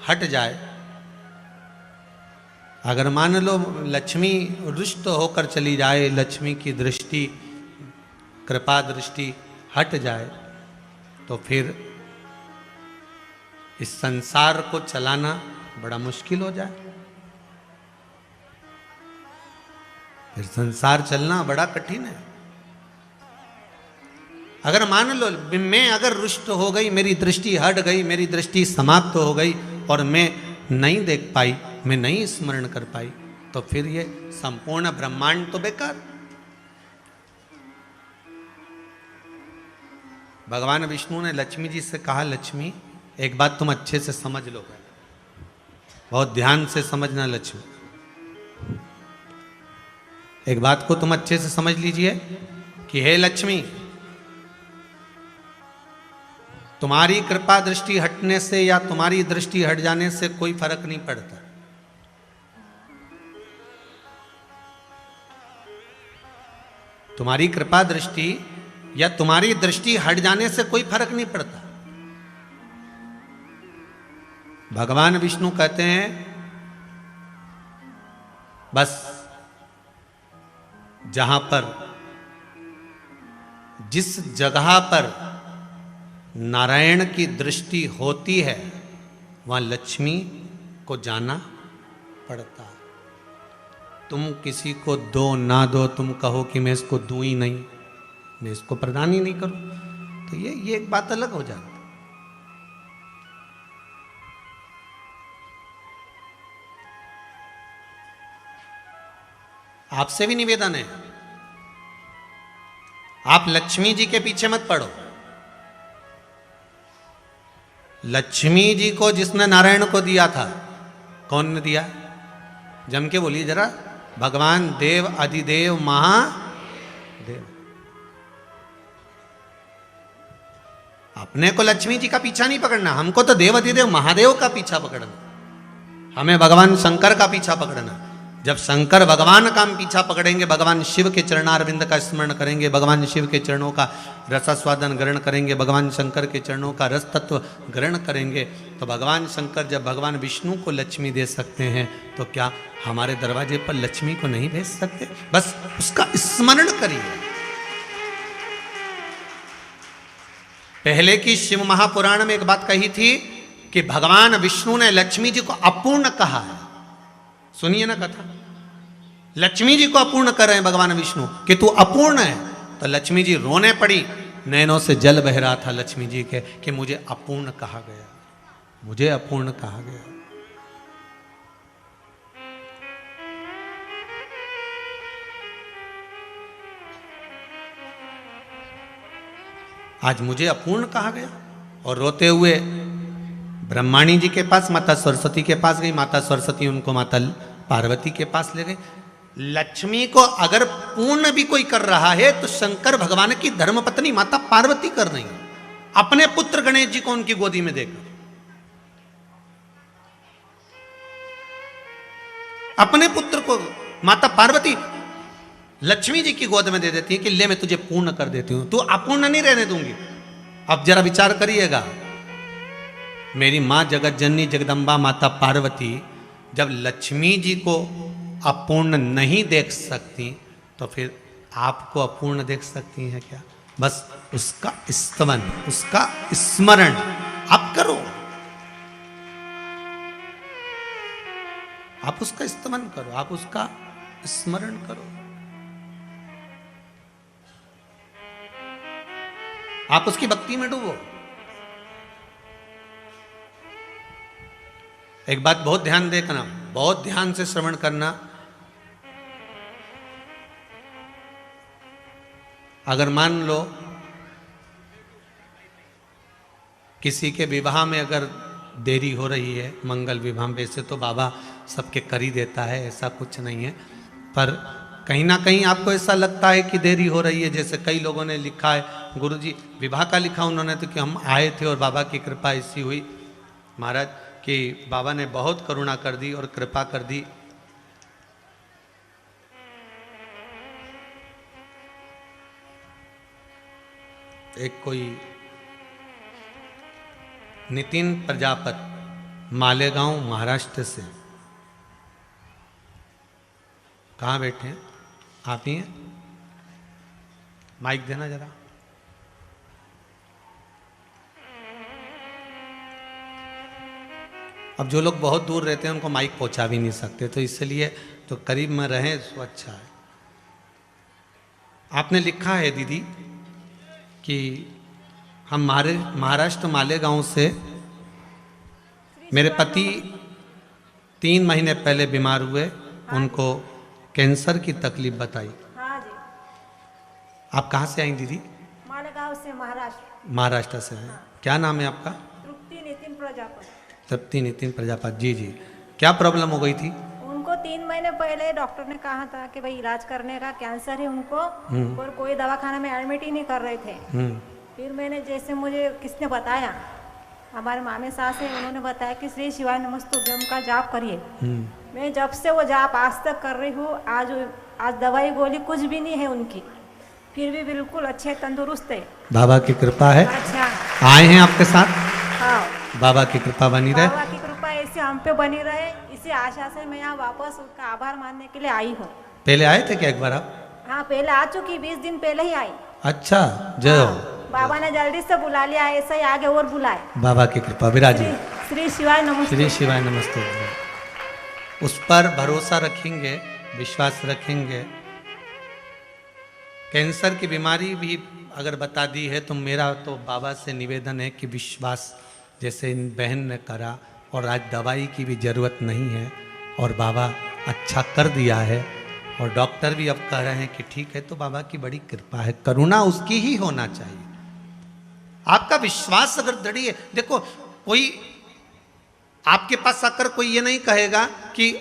हट जाए, अगर मान लो लक्ष्मी रुष्ट होकर चली जाए, लक्ष्मी की दृष्टि, कृपा दृष्टि हट जाए, तो फिर इस संसार को चलाना बड़ा मुश्किल हो जाए, फिर संसार चलना बड़ा कठिन है। अगर मान लो मैं अगर रुष्ट हो गई, मेरी दृष्टि हट गई, मेरी दृष्टि समाप्त हो गई और मैं नहीं देख पाई, मैं नहीं स्मरण कर पाई, तो फिर ये संपूर्ण ब्रह्मांड तो बेकार। भगवान विष्णु ने लक्ष्मी जी से कहा, लक्ष्मी एक बात तुम अच्छे से समझ लो, बहुत ध्यान से समझना लक्ष्मी, एक बात को तुम अच्छे से समझ लीजिए कि हे लक्ष्मी, तुम्हारी कृपा दृष्टि हटने से या तुम्हारी दृष्टि हट जाने से कोई फर्क नहीं पड़ता। तुम्हारी कृपा दृष्टि या तुम्हारी दृष्टि हट जाने से कोई फर्क नहीं पड़ता। भगवान विष्णु कहते हैं बस जहां पर, जिस जगह पर नारायण की दृष्टि होती है वहां लक्ष्मी को जाना पड़ता। तुम किसी को दो ना दो, तुम कहो कि मैं इसको दूं ही नहीं, मैं इसको प्रदान ही नहीं करूं, तो ये एक बात अलग हो जाती। आपसे भी निवेदन है, आप लक्ष्मी जी के पीछे मत पड़ो। लक्ष्मी जी को जिसने नारायण को दिया था, कौन ने दिया? जम के बोलिए जरा, भगवान देव अधिदेव महादेव। अपने को लक्ष्मी जी का पीछा नहीं पकड़ना, हमको तो देव अधिदेव महादेव का पीछा पकड़ना, हमें भगवान शंकर का पीछा पकड़ना। जब शंकर भगवान का हम पीछा पकड़ेंगे, भगवान शिव के चरणारविंद का स्मरण करेंगे, भगवान शिव के चरणों का रसास्वादन ग्रहण करेंगे, भगवान शंकर के चरणों का रस तत्व ग्रहण करेंगे, तो भगवान शंकर जब भगवान विष्णु को लक्ष्मी दे सकते हैं, तो क्या हमारे दरवाजे पर लक्ष्मी को नहीं भेज सकते? बस उसका स्मरण करिए। पहले की शिव महापुराण में एक बात कही थी कि भगवान विष्णु ने लक्ष्मी जी को अपूर्ण कहा है। सुनिए ना कथा, लक्ष्मी जी को अपूर्ण कर रहे हैं भगवान विष्णु कि तू अपूर्ण है, तो लक्ष्मी जी रोने पड़ी, नैनों से जल बह रहा था लक्ष्मी जी के कि मुझे अपूर्ण कहा गया, मुझे अपूर्ण कहा गया। आज मुझे अपूर्ण कहा गया। और रोते हुए ब्रह्माणी जी के पास, माता सरस्वती के पास गई, माता सरस्वती उनको माता पार्वती के पास ले गई। लक्ष्मी को अगर पूर्ण भी कोई कर रहा है तो शंकर भगवान की धर्मपत्नी माता पार्वती कर रही है, अपने पुत्र गणेश जी को उनकी गोदी में देकर। अपने पुत्र को माता पार्वती लक्ष्मी जी की गोद में दे देती है कि ले मैं तुझे पूर्ण कर देती हूं, तू अपूर्ण नहीं रहने दूंगी। अब जरा विचार करिएगा, मेरी मां जगत जननी जगदम्बा माता पार्वती जब लक्ष्मी जी को अपूर्ण नहीं देख सकती, तो फिर आपको अपूर्ण देख सकती हैं क्या? बस उसका स्तवन, उसका स्मरण आप करो, आप उसका स्तवन करो, आप उसका स्मरण करो, आप उसकी भक्ति में डूबो। एक बात बहुत ध्यान देखना, बहुत ध्यान से श्रवण करना। अगर मान लो किसी के विवाह में अगर देरी हो रही है, मंगल विवाह में, वैसे तो बाबा सबके कर ही देता है, ऐसा कुछ नहीं है, पर कहीं ना कहीं आपको ऐसा लगता है कि देरी हो रही है। जैसे कई लोगों ने लिखा है, गुरुजी विवाह का लिखा उन्होंने तो कि हम आए थे और बाबा की कृपा ऐसी हुई महाराज कि बाबा ने बहुत करुणा कर दी और कृपा कर दी। एक कोई नितिन प्रजापत मालेगांव महाराष्ट्र से, कहाँ बैठे हैं आप ही हैं? माइक देना जरा। अब जो लोग बहुत दूर रहते हैं उनको माइक पहुंचा भी नहीं सकते, तो इसलिए तो करीब में रहें तो अच्छा है। आपने लिखा है दीदी कि हम महाराष्ट्र मालेगांव से मेरे पति 3 महीने पहले बीमार हुए, उनको कैंसर की तकलीफ बताई। हाँ जी। आप कहाँ से आई दीदी? मालेगांव से, महाराष्ट्र। महाराष्ट्र से हैं। क्या नाम है आपका? तृप्ति नितिन प्रजापति। तृप्ति नितिन प्रजापति। जी जी, क्या प्रॉब्लम हो गई थी? उनको 3 महीने पहले डॉक्टर ने कहा था कि भाई इलाज करने का, कैंसर है उनको, और कोई दवाखाना में एडमिट ही नहीं कर रहे थे। फिर मैंने, जैसे मुझे किसने बताया, हमारे मामे सास है, उन्होंने बताया कि श्री शिवाय नमस्तुभ्यम का जाप करिए। मैं जब से वो जाप आज तक कर रही हूँ। आज दवाई गोली कुछ भी नहीं है उनकी, फिर भी बिल्कुल अच्छे तंदुरुस्त है। बाबा की कृपा है। अच्छा, आए हैं आपके साथ। हाँ, बाबा की कृपा बनी रहे। बाबा की कृपा ऐसे हम पे बनी रहे, इसी आशा से मैं यहाँ वापस उसका आभार मानने के लिए आई हूँ। पहले आए थे क्या एक बार आप? हाँ, पहले आ चुकी, 20 दिन पहले ही आई। अच्छा, जय हो। बाबा ने जल्दी से बुला लिया, ऐसा ही आगे और बुलाए। बाबा की कृपा विराजी। श्री शिवाय नमस्ते। श्री शिवाय नमस्ते। उस पर भरोसा रखेंगे, विश्वास रखेंगे। कैंसर की बीमारी भी अगर बता दी है तो मेरा तो बाबा से निवेदन है कि विश्वास जैसे इन बहन ने करा, और आज दवाई की भी ज़रूरत नहीं है, और बाबा अच्छा कर दिया है, और डॉक्टर भी अब कह रहे हैं कि ठीक है। तो बाबा की बड़ी कृपा है, करुणा उसकी ही होना चाहिए। आपका विश्वास अगर दृढ़ है, देखो कोई आपके पास आकर कोई ये नहीं कहेगा कि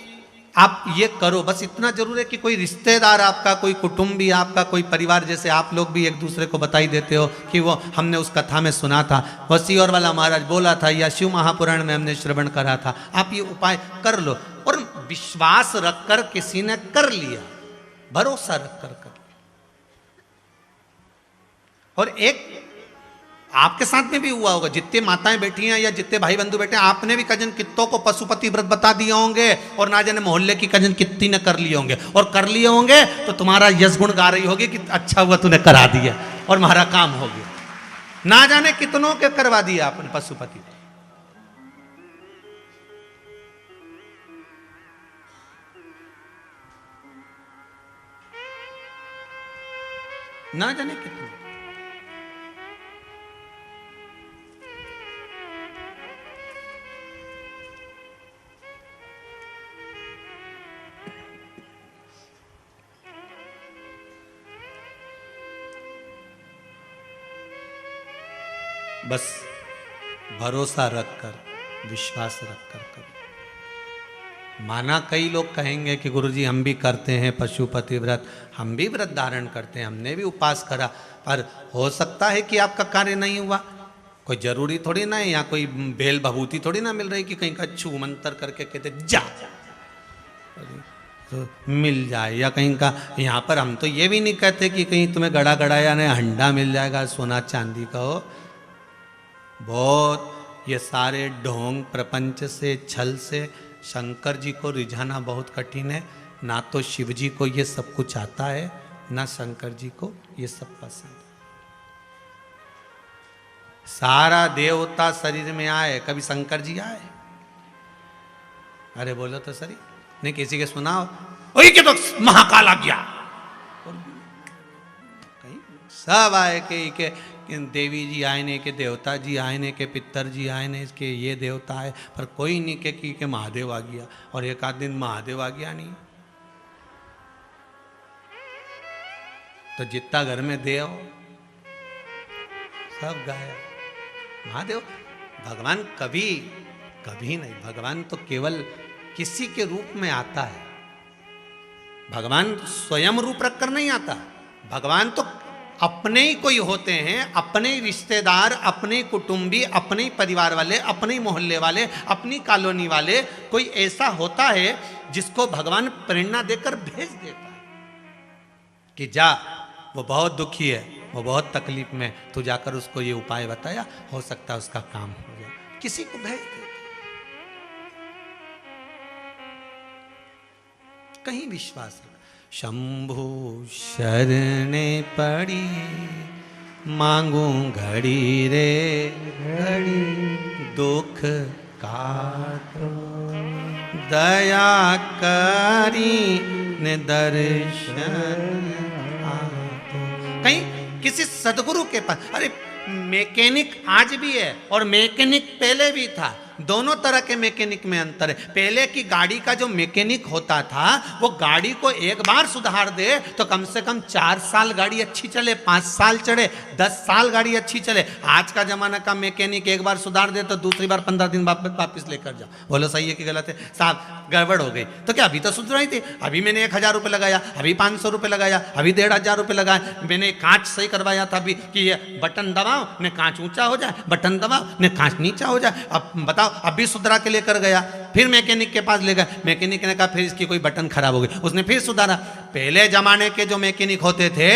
आप ये करो, बस इतना जरूर है कि कोई रिश्तेदार आपका, कोई कुटुंबी आपका, कोई परिवार, जैसे आप लोग भी एक दूसरे को बताई देते हो कि वो हमने उस कथा में सुना था, वो सियोर वाला महाराज बोला था, या शिव महापुराण में हमने श्रवण करा था। आप ये उपाय कर लो, और विश्वास रखकर किसी ने कर लिया, भरोसा रखकर कर लिया। और एक आपके साथ में भी हुआ होगा, जितने माताएं बैठी हैं या जितने भाई बंधु बैठे हैं, आपने भी कजन कित्तों को पशुपति व्रत बता दिए होंगे, और ना जाने मोहल्ले की कजन कित्ती ने कर लिए होंगे, और कर लिए होंगे तो तुम्हारा यश गुण गा रही होगी कि अच्छा हुआ तूने करा दिया और हमारा काम हो गया। ना जाने कितनों के करवा दिया आपने पशुपति, ना जाने कितने। बस भरोसा रखकर, विश्वास रखकर करो। माना कई लोग कहेंगे कि गुरुजी हम भी करते हैं पशुपति व्रत, हम भी व्रत धारण करते हैं, हमने भी उपास करा, पर हो सकता है कि आपका कार्य नहीं हुआ। कोई जरूरी थोड़ी ना है, या कोई बेल भभूति थोड़ी ना मिल रही कि कहीं का छू मंत्र करके कहते जा तो मिल जाए, या कहीं का। यहाँ पर हम तो ये भी नहीं कहते कि कहीं तुम्हें गड़ा गड़ाया नहीं हंडा मिल जाएगा सोना चांदी का हो। बहुत ये सारे ढोंग प्रपंच से, छल से शंकर जी को रिझाना बहुत कठिन है। ना तो शिव जी को ये सब कुछ आता है, ना शंकर जी को ये सब पसंद। सारा देवता शरीर में आए, कभी शंकर जी आए? अरे बोलो तो सही, नहीं किसी के सुनाओ, वही के तो महाकाल आ गया, कहीं सब आए के देवी जी आए ने, के देवता जी आए ने, के पितर जी आए ने, के ये देवता है, पर कोई नहीं के महादेव आ गया, और एक आध दिन महादेव आ गया नहीं। तो जितना घर में देव सब गायब। महादेव भगवान कभी कभी नहीं, भगवान तो केवल किसी के रूप में आता है। भगवान स्वयं रूप रखकर नहीं आता, भगवान तो अपने ही कोई होते हैं, अपने ही रिश्तेदार, अपने कुटुंबी, अपने ही परिवार वाले, अपने ही मोहल्ले वाले, अपनी कॉलोनी वाले, कोई ऐसा होता है जिसको भगवान प्रेरणा देकर भेज देता है कि जा, वो बहुत दुखी है, वो बहुत तकलीफ में, तू जाकर उसको ये उपाय बताया, हो सकता है उसका काम हो जाए। किसी को भेज दे, कहीं विश्वास। शंभु शरणे पड़ी मांगू घड़ी रे घड़ी, दुख काटो दया करी ने दर्शन। कहीं किसी सदगुरु के पास। अरे मैकेनिक आज भी है और मैकेनिक पहले भी था, दोनों तरह के मैकेनिक में अंतर है। पहले की गाड़ी का जो मैकेनिक होता था वो गाड़ी को एक बार सुधार दे तो कम से कम 4 साल गाड़ी अच्छी चले, 5 साल चढ़े, 10 साल गाड़ी अच्छी चले। आज का जमाना का मैकेनिक एक बार सुधार दे तो दूसरी बार 15 दिन वापस लेकर जाओ, बोलो सही है कि गलत है? साहब गड़बड़ हो गई तो क्या अभी तो सुधराई थी, अभी मैंने 1000 रुपये लगाया, अभी 500 रुपये लगाया, अभी 1500 रुपये लगाया, मैंने कांच सही करवाया था अभी कि ये बटन दबाओ ने कांच ऊंचा हो जाए, बटन दबाओ ने कांच नीचा हो जाए। अब बताओ, अभी सुधरा के लेकर गया, फिर मैकेनिक के पास ले गया, मैकेनिक ने कहा फिर इसकी कोई बटन खराब हो गई, उसने फिर सुधारा। पहले जमाने के जो मैकेनिक होते थे,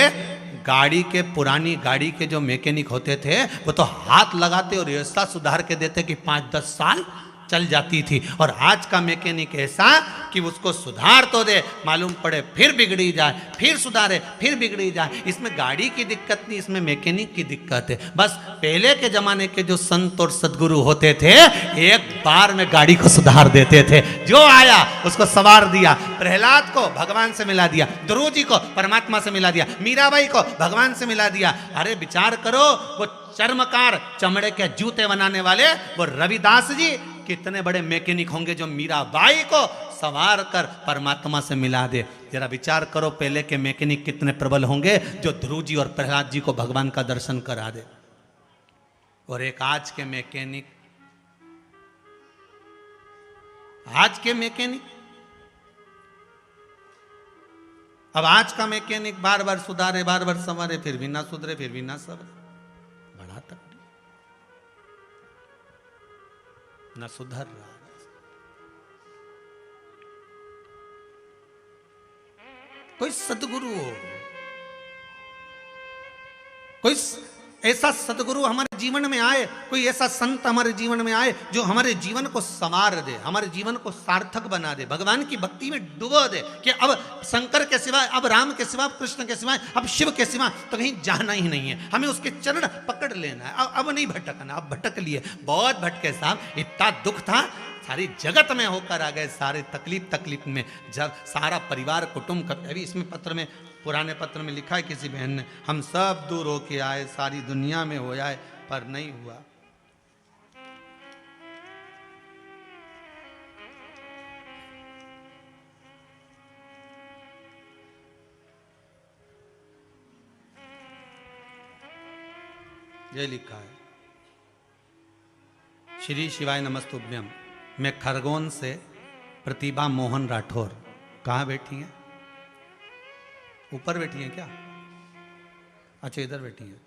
गाड़ी के पुरानी गाड़ी के जो मैकेनिक होते थे वो तो हाथ लगाते और ऐसा सुधार के देते कि 5-10 साल चल जाती थी। और आज का मैकेनिक ऐसा कि उसको सुधार तो दे, मालूम पड़े फिर बिगड़ी जाए, फिर सुधारे फिर बिगड़ी जाए। इसमें गाड़ी की दिक्कत नहीं, इसमें मैकेनिक की दिक्कत है। बस पहले के जमाने के जो संत और सदगुरु होते थे एक बार में गाड़ी को सुधार देते थे, जो आया उसको सवार दिया। प्रहलाद को भगवान से मिला दिया, ध्रुव जी को परमात्मा से मिला दिया, मीराबाई को भगवान से मिला दिया। अरे विचार करो, वो चर्मकार चमड़े के जूते बनाने वाले वो रविदास जी कितने बड़े मैकेनिक होंगे जो मीराबाई को सवार कर परमात्मा से मिला दे। जरा विचार करो पहले के मैकेनिक कितने प्रबल होंगे जो ध्रुव जी और प्रहलाद जी को भगवान का दर्शन करा दे। और एक आज के मैकेनिक, अब आज का मैकेनिक बार बार सुधारे, बार बार संवारे, फिर भी ना सुधरे, फिर भी ना संवरे। बड़ा तकलीफ, ना सुधर रहा। कोई सदगुरु हो, कोई ऐसा सदगुरु हमारे जीवन में आए, कोई ऐसा संत हमारे जीवन में आए जो हमारे जीवन को संवार दे, हमारे जीवन को सार्थक बना दे, भगवान की भक्ति में डुबो दे कि अब शंकर के सिवाय, अब राम के सिवाय, कृष्ण के सिवाय, अब शिव के सिवाय तो कहीं जाना ही नहीं है, हमें उसके चरण पकड़ लेना है। अब नहीं भटकना, अब भटक लिए, बहुत भटके साहब, इतना दुख था, सारी जगत में होकर आ गए, सारे तकलीफ में, जब सारा परिवार कुटुंब। अभी इसमें पत्र में, पुराने पत्र में लिखा है किसी बहन ने, हम सब दूर होके आए, सारी दुनिया में हो जाए, पर नहीं हुआ। ये लिखा है, श्री शिवाय नमस्तुभ्यम, मैं खरगोन से प्रतिभा मोहन राठौर। कहाँ बैठी हैं? ऊपर बैठी हैं क्या? अच्छा इधर बैठी हैं,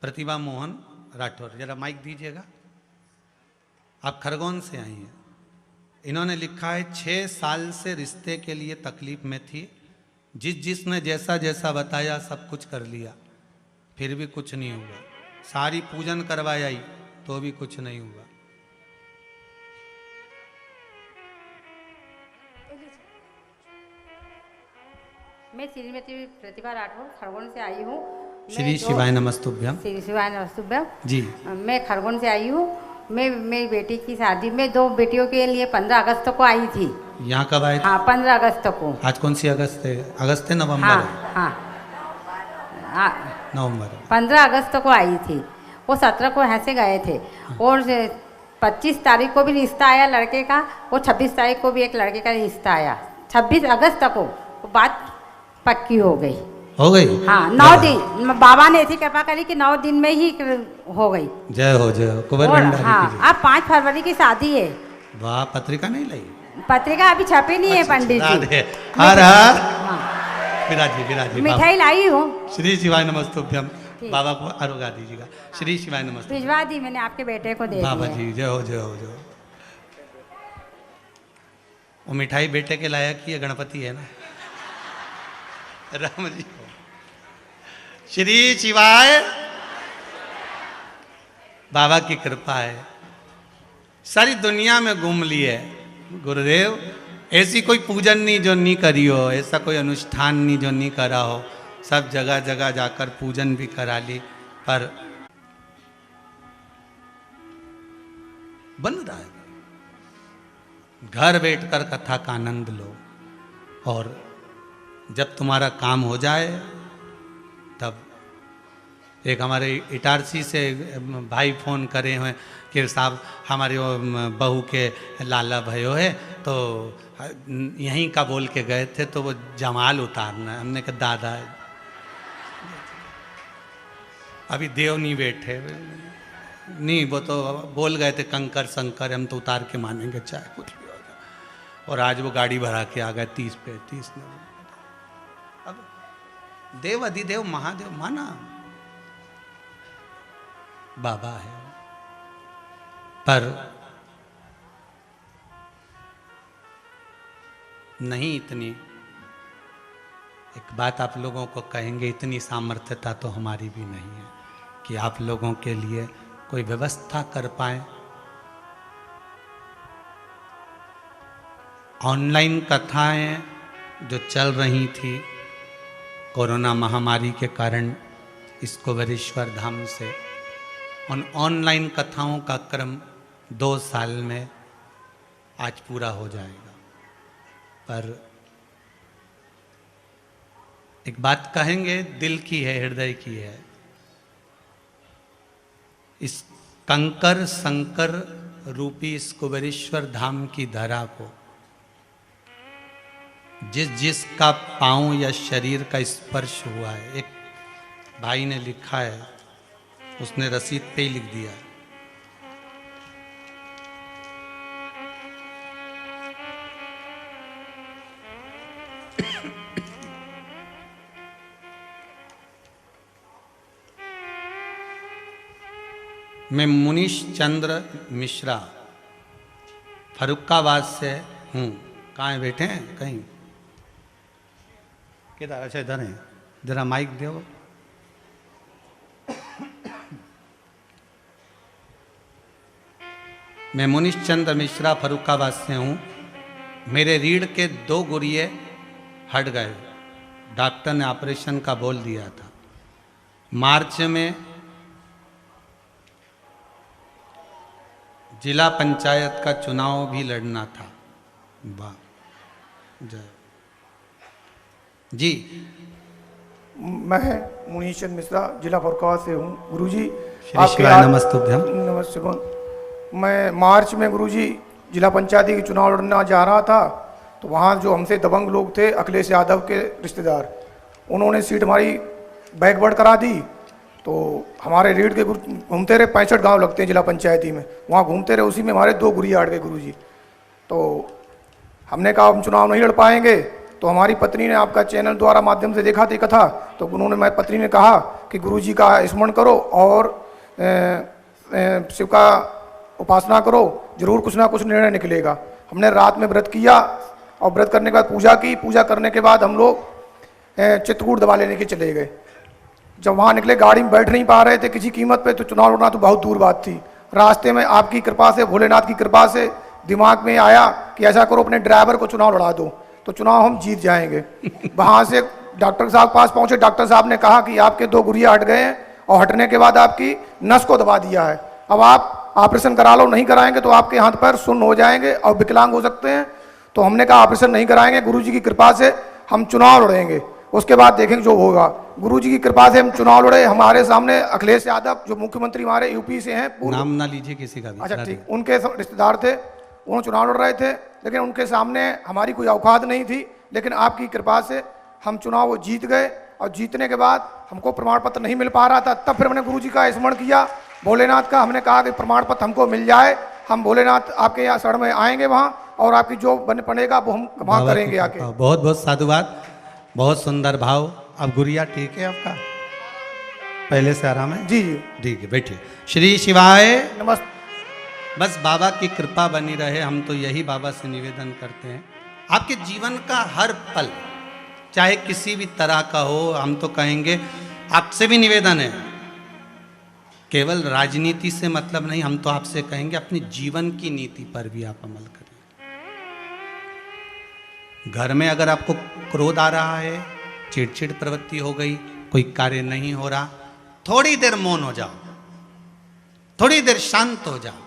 प्रतिभा मोहन राठौर। जरा माइक दीजिएगा। आप खरगोन से आई हैं। इन्होंने लिखा है 6 साल से रिश्ते के लिए तकलीफ में थी, जिसने जैसा जैसा बताया सब कुछ कर लिया, फिर भी कुछ नहीं हुआ। सारी पूजन करवाई तो भी कुछ नहीं हुआ। मैं श्रीमती प्रतिभा राठौर खरगोन से आई हूँ। श्री शिवाय नमस्तुभ्यम। श्री शिवाय नमस्तुभ्यम जी। मैं खरगोन से आई हूँ। मैं मेरी बेटी की शादी में 2 बेटियों के लिए 15 अगस्त को आई थी। यहाँ कब आए थे? हाँ 15 अगस्त को। आज कौन सी अगस्त है? अगस्त है, नवंबर? हाँ हाँ नवंबर। 15 अगस्त को आई थी। वो 17 को यहाँ से गए थे और 25 तारीख को भी रिश्ता आया लड़के का, और 26 तारीख को भी एक लड़के का रिश्ता आया। 26 अगस्त को बात पक्की हो गई। हाँ 9 दिन बाबा ने ऐसी कृपा करी कि 9 दिन में ही हो गई। जय हो कुंवर भंडारी। हाँ अब 5 फरवरी की शादी है। वाह, पत्रिका नहीं लाई? पत्रिका अभी छपी नहीं है पंडित जी। विराजी मिठाई लाई हूँ। श्री शिवाय नमस्तुभ्यम। बाबा को आरोगा दीजिएगा। श्री शिवाय नमस्तुभ्यम। भिजवा दी मैंने आपके बेटे को दे बाबा जी जय हो। वो मिठाई बेटे के लायक ही है, गणपति है ना। राम जी श्री शिवाय। बाबा की कृपा है, सारी दुनिया में घूम लिए गुरुदेव। ऐसी कोई पूजन नहीं जो नहीं करी हो, ऐसा कोई अनुष्ठान नहीं जो नहीं करा हो। सब जगह जगह जाकर पूजन भी करा ली, पर बन रहा है। घर बैठकर कथा का आनंद लो, और जब तुम्हारा काम हो जाए तब एक हमारे इटारसी से भाई फोन करे हुए कि साहब हमारे वो बहू के लाला भयो है, तो यहीं का बोल के गए थे, तो वो जमाल उतारना। हमने कहा दादा अभी देव नहीं बैठे, नहीं वो तो बोल गए थे कंकर संकर, हम तो उतार के मानेंगे चाहे कुछ भी हो जाए। और आज वो गाड़ी भरा के आ गए 30 पे 30 ने। अब देव अधिदेव महादेव माना बाबा है, पर नहीं इतनी, एक बात आप लोगों को कहेंगे, इतनी सामर्थ्यता तो हमारी भी नहीं है कि आप लोगों के लिए कोई व्यवस्था कर पाए। ऑनलाइन कथाएं जो चल रही थी कोरोना महामारी के कारण इस कुबेरेश्वर धाम से, उन ऑनलाइन कथाओं का क्रम 2 साल में आज पूरा हो जाएगा। पर एक बात कहेंगे, दिल की है, हृदय की है, इस कंकर संकर रूपी इस कुबेरेश्वर धाम की धरा को जिस जिसका पांव या शरीर का स्पर्श हुआ है, एक भाई ने लिखा है, उसने रसीद पे ही लिख दिया, मैं मुनीश चंद्र मिश्रा फरुखाबाद से हूँ। कहाँ है बैठे हैं? कहीं किधर? अच्छा इधर है, जरा माइक दो। मैं मुनीश चंद्र मिश्रा फरुखाबाद से हूँ। मेरे रीढ़ के 2 गुर्जे हट गए, डॉक्टर ने ऑपरेशन का बोल दिया था। मार्च में जिला पंचायत का चुनाव भी लड़ना था। वाह जय जी। मैं मुनीश चंद्र मिश्रा जिला फरुखाबाद से हूँ। गुरुजी श्री शिवाय नमस्तुभ्यम। नमस्ते। मैं मार्च में गुरुजी जिला पंचायती के चुनाव लड़ना जा रहा था, तो वहाँ जो हमसे दबंग लोग थे, अखिलेश यादव के रिश्तेदार, उन्होंने सीट हमारी बैकवर्ड करा दी। तो हमारे रीढ़ के घूमते रहे, 65 गांव लगते हैं जिला पंचायती में, वहाँ घूमते रहे, उसी में हमारे 2 गुर्जे हट गए गुरुजी। तो हमने कहा हम चुनाव नहीं लड़ पाएंगे। तो हमारी पत्नी ने आपका चैनल द्वारा माध्यम से देखा थी कथा, तो उन्होंने, मैं पत्नी ने कहा कि गुरुजी का स्मरण करो और शिव का उपासना करो, जरूर कुछ ना कुछ निर्णय निकलेगा। हमने रात में व्रत किया और व्रत करने के बाद पूजा की। पूजा करने के बाद हम लोग चित्रकूट दवा लेने के चले गए। जब वहाँ निकले, गाड़ी में बैठ नहीं पा रहे थे किसी कीमत पे, तो चुनाव लड़ना तो बहुत दूर बात थी। रास्ते में आपकी कृपा से, भोलेनाथ की कृपा से दिमाग में आया कि ऐसा करो अपने ड्राइवर को चुनाव लड़ा दो, तो चुनाव हम जीत जाएंगे। वहाँ से डॉक्टर साहब पास पहुँचे, डॉक्टर साहब ने कहा कि आपके 2 गुर्जे हट गए हैं और हटने के बाद आपकी नस को दबा दिया है, अब आप ऑपरेशन करा लो, नहीं कराएंगे तो आपके हाथ पैर सुन्न हो जाएंगे और विकलांग हो सकते हैं। तो हमने कहा ऑपरेशन नहीं कराएंगे, गुरुजी की कृपा से हम चुनाव लड़ेंगे, उसके बाद देखेंगे जो होगा। गुरुजी की कृपा से हम चुनाव लड़े। हमारे सामने अखिलेश यादव जो मुख्यमंत्री हमारे यूपी से हैं, नाम ना लीजिए किसी का भी। अच्छा ठीक, उनके रिश्तेदार थे, उन्होंने चुनाव लड़ रहे थे, लेकिन उनके सामने हमारी कोई औकात नहीं थी। लेकिन आपकी कृपा से हम चुनाव जीत गए, और जीतने के बाद हमको प्रमाण पत्र नहीं मिल पा रहा था। तब फिर हमने गुरुजी का स्मरण किया, भोलेनाथ का। हमने कहा कि प्रमाण पत्र हमको मिल जाए, हम भोलेनाथ आपके यहाँ शरण में आएंगे वहाँ, और आपकी जो बन पड़ेगा वो हम वहाँ करेंगे आके। बहुत बहुत साधुवाद, बहुत सुंदर भाव। अब गुड़िया ठीक है आपका? पहले से आराम है? जी जी ठीक है, बैठिए। श्री शिवाय नमस्ते। बस बाबा की कृपा बनी रहे, हम तो यही बाबा से निवेदन करते हैं। आपके जीवन का हर पल चाहे किसी भी तरह का हो, हम तो कहेंगे, आपसे भी निवेदन है, केवल राजनीति से मतलब नहीं, हम तो आपसे कहेंगे अपने जीवन की नीति पर भी आप अमल करिए। घर में अगर आपको क्रोध आ रहा है, चिड़चिड़ प्रवृत्ति हो गई, कोई कार्य नहीं हो रहा, थोड़ी देर मौन हो जाओ, थोड़ी देर शांत हो जाओ,